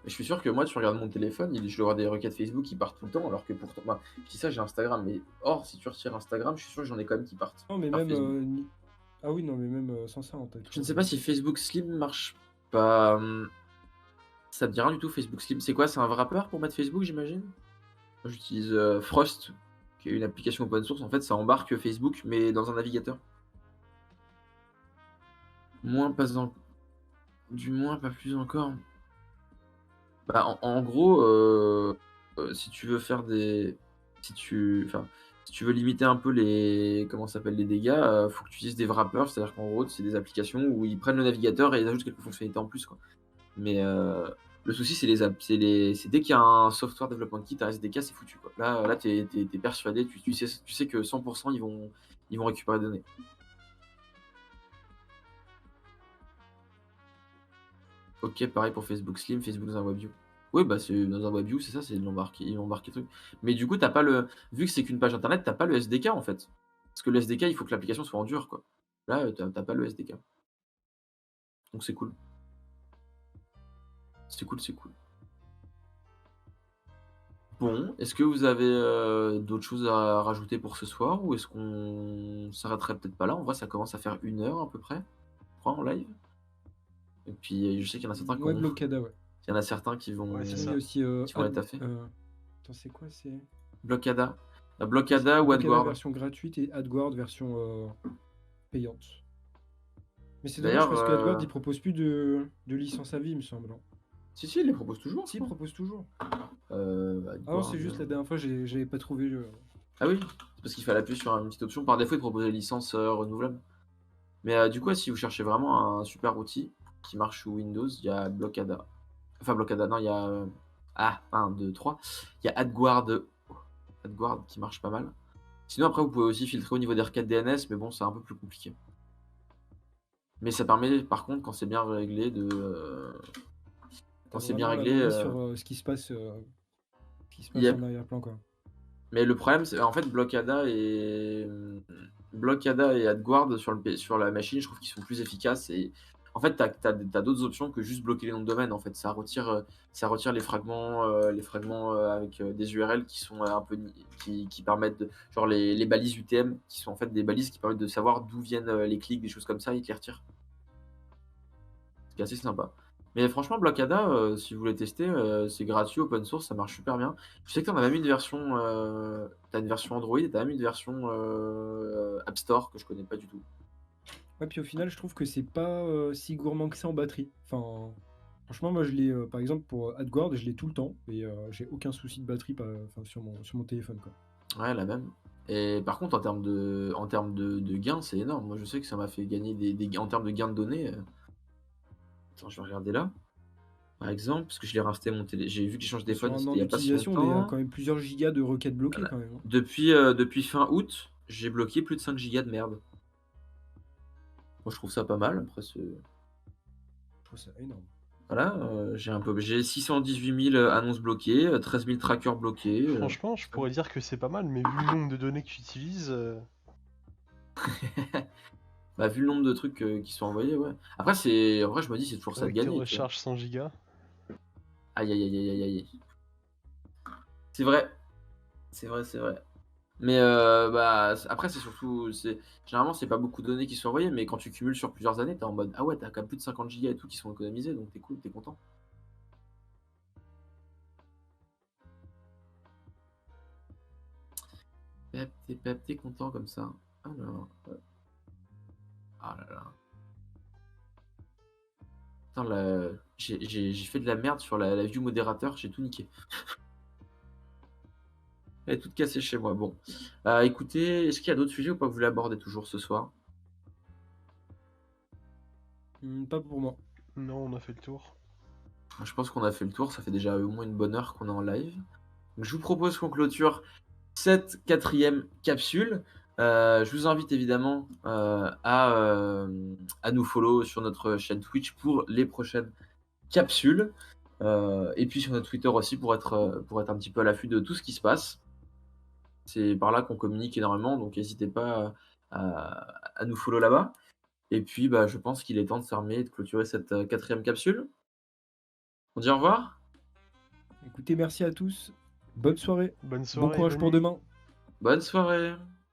Je suis sûr que moi, tu regardes mon téléphone, je dois avoir des requêtes Facebook qui partent tout le temps, alors que pourtant, moi, je dis ça, j'ai Instagram, mais or, si tu retires Instagram, je suis sûr que j'en ai quand même qui partent Non, mais par même. Facebook. Ah oui, non, mais même sans ça en tête. Je ne sais pas si Facebook Slim marche pas. Ça te dit rien du tout, Facebook Slim. C'est quoi? C'est un wrapper pour mettre Facebook, j'imagine? Moi, j'utilise Frost, qui est une application open source. En fait, ça embarque Facebook, mais dans un navigateur. Moins, pas en... Du moins, pas plus encore. Bah, en gros, si tu veux faire des... Enfin, si tu veux limiter un peu les... Comment ça s'appelle, les dégâts, faut que tu utilises des wrappers. C'est-à-dire qu'en gros, c'est des applications où ils prennent le navigateur et ils ajoutent quelques fonctionnalités en plus, quoi. Mais le souci, c'est c'est dès qu'il y a un software development kit, un SDK, c'est foutu, quoi. Là t'es persuadé, tu sais que 100% ils vont récupérer des données. Ok, pareil pour Facebook Slim, Facebook dans un WebView. Oui, bah c'est dans un WebView, c'est ça, c'est de l'embarquer, ils ont embarqué le truc. Mais du coup, t'as pas le. Vu que c'est qu'une page internet, t'as pas le SDK en fait. Parce que le SDK, il faut que l'application soit en dur, quoi. Là, t'as pas le SDK. Donc c'est cool. C'est cool, c'est cool. Bon, est-ce que vous avez d'autres choses à rajouter pour ce soir ou est-ce qu'on s'arrêterait peut-être pas là? En vrai, ça commence à faire 1 heure à peu près, je crois, en live. Et puis je sais qu'il y en a certains Ouais, Blockada, ouais. Il y en a certains qui vont, Ouais, c'est Sinon, il y a ça. aussi. qui vont les taffer. Attends, c'est quoi? C'est Blockada. La Blockada ou Blockada AdGuard. version gratuite et AdGuard version payante. Mais c'est dommage D'ailleurs, parce que AdGuard il propose plus de licence à vie, il me semble. si, il les propose toujours, Si, je il crois. propose toujours. AdGuard, Ah non, c'est juste la dernière fois, j'avais pas trouvé. Ah oui, c'est parce qu'il fallait appuyer sur une petite option. Par défaut, il propose des licences renouvelables. Mais du coup, si vous cherchez vraiment un super outil qui marche sous Windows, il y a Blockada. Enfin, Blockada, non, il y a. 1, 2, 3. Il y a AdGuard. AdGuard qui marche pas mal. Sinon, après, vous pouvez aussi filtrer au niveau des requêtes DNS, mais bon, c'est un peu plus compliqué. Mais ça permet, par contre, quand c'est bien réglé, de. Quand c'est bien réglé. Sur ce qui se passe, Yep. en arrière-plan, quoi. Mais le problème, c'est en fait Blockada et AdGuard sur la machine, je trouve qu'ils sont plus efficaces. Et en fait, t'as d'autres options que juste bloquer les noms de domaine. En fait, ça retire les fragments, avec des URL qui sont un peu qui permettent genre les balises UTM, qui sont en fait des balises qui permettent de savoir d'où viennent les clics, des choses comme ça, ils te les retirent. C'est assez sympa. Mais franchement, Blockada, si vous voulez tester, c'est gratuit, open source, ça marche super bien. Je sais que t'en as même une version, t'as une version Android et t'as même une version App Store que je connais pas du tout. Ouais, puis au final, je trouve que c'est pas si gourmand que ça en batterie. Enfin, franchement, moi, je l'ai, par exemple, pour AdGuard, je l'ai tout le temps et j'ai aucun souci de batterie sur mon téléphone, quoi. Ouais, la même. Et par contre, en termes de gains, c'est énorme. Moi, je sais que ça m'a fait gagner des gains en termes de gains de données. Attends, je vais regarder là. Par exemple, parce que je l'ai réinstallé mon télé. J'ai vu que j'ai changé de Sur téléphone, un c'était an il y a pas si d'utilisation, on est à longtemps. quand même plusieurs gigas de requêtes bloquées, Voilà. quand même, hein. Depuis fin août, j'ai bloqué plus de 5 gigas de merde. Moi, je trouve ça pas mal. Après, Je trouve ça énorme. voilà, j'ai 618 000 annonces bloquées, 13 000 trackers bloqués. Franchement, je pourrais dire que c'est pas mal, mais vu le nombre de données que tu utilises, Bah, vu le nombre de trucs qui sont envoyés, ouais. Après, en vrai, je me dis, c'est toujours ça de avec tes gagner. Tu vois. recharges 100 gigas. Aïe, aïe, aïe, aïe, aïe. C'est vrai. C'est vrai, c'est vrai. Mais bah, après, c'est surtout. Généralement, c'est pas beaucoup de données qui sont envoyées, mais quand tu cumules sur plusieurs années, t'es en mode ah ouais, t'as quand même plus de 50 gigas et tout qui sont économisés, donc t'es cool, t'es content. T'es content comme ça. Alors. Ah là là. Putain, j'ai fait de la merde sur la view modérateur, j'ai tout niqué. Elle est toute cassée chez moi. Bon. Écoutez, est-ce qu'il y a d'autres sujets ou pas que vous voulez aborder toujours ce soir? Pas pour moi. Non, on a fait le tour. Je pense qu'on a fait le tour, ça fait déjà au moins une bonne heure qu'on est en live. Donc, je vous propose qu'on clôture cette 4e capsule Je vous invite évidemment à nous follow sur notre chaîne Twitch pour les prochaines capsules. Et puis sur notre Twitter aussi pour être un petit peu à l'affût de tout ce qui se passe. C'est par là qu'on communique énormément, donc n'hésitez pas à nous follow là-bas. Et puis bah, je pense qu'il est temps de fermer et de clôturer cette 4e capsule. On dit au revoir? Écoutez, merci à tous. Bonne soirée. Bonne Bon soirée, courage bonne pour nuit. demain. Bonne soirée!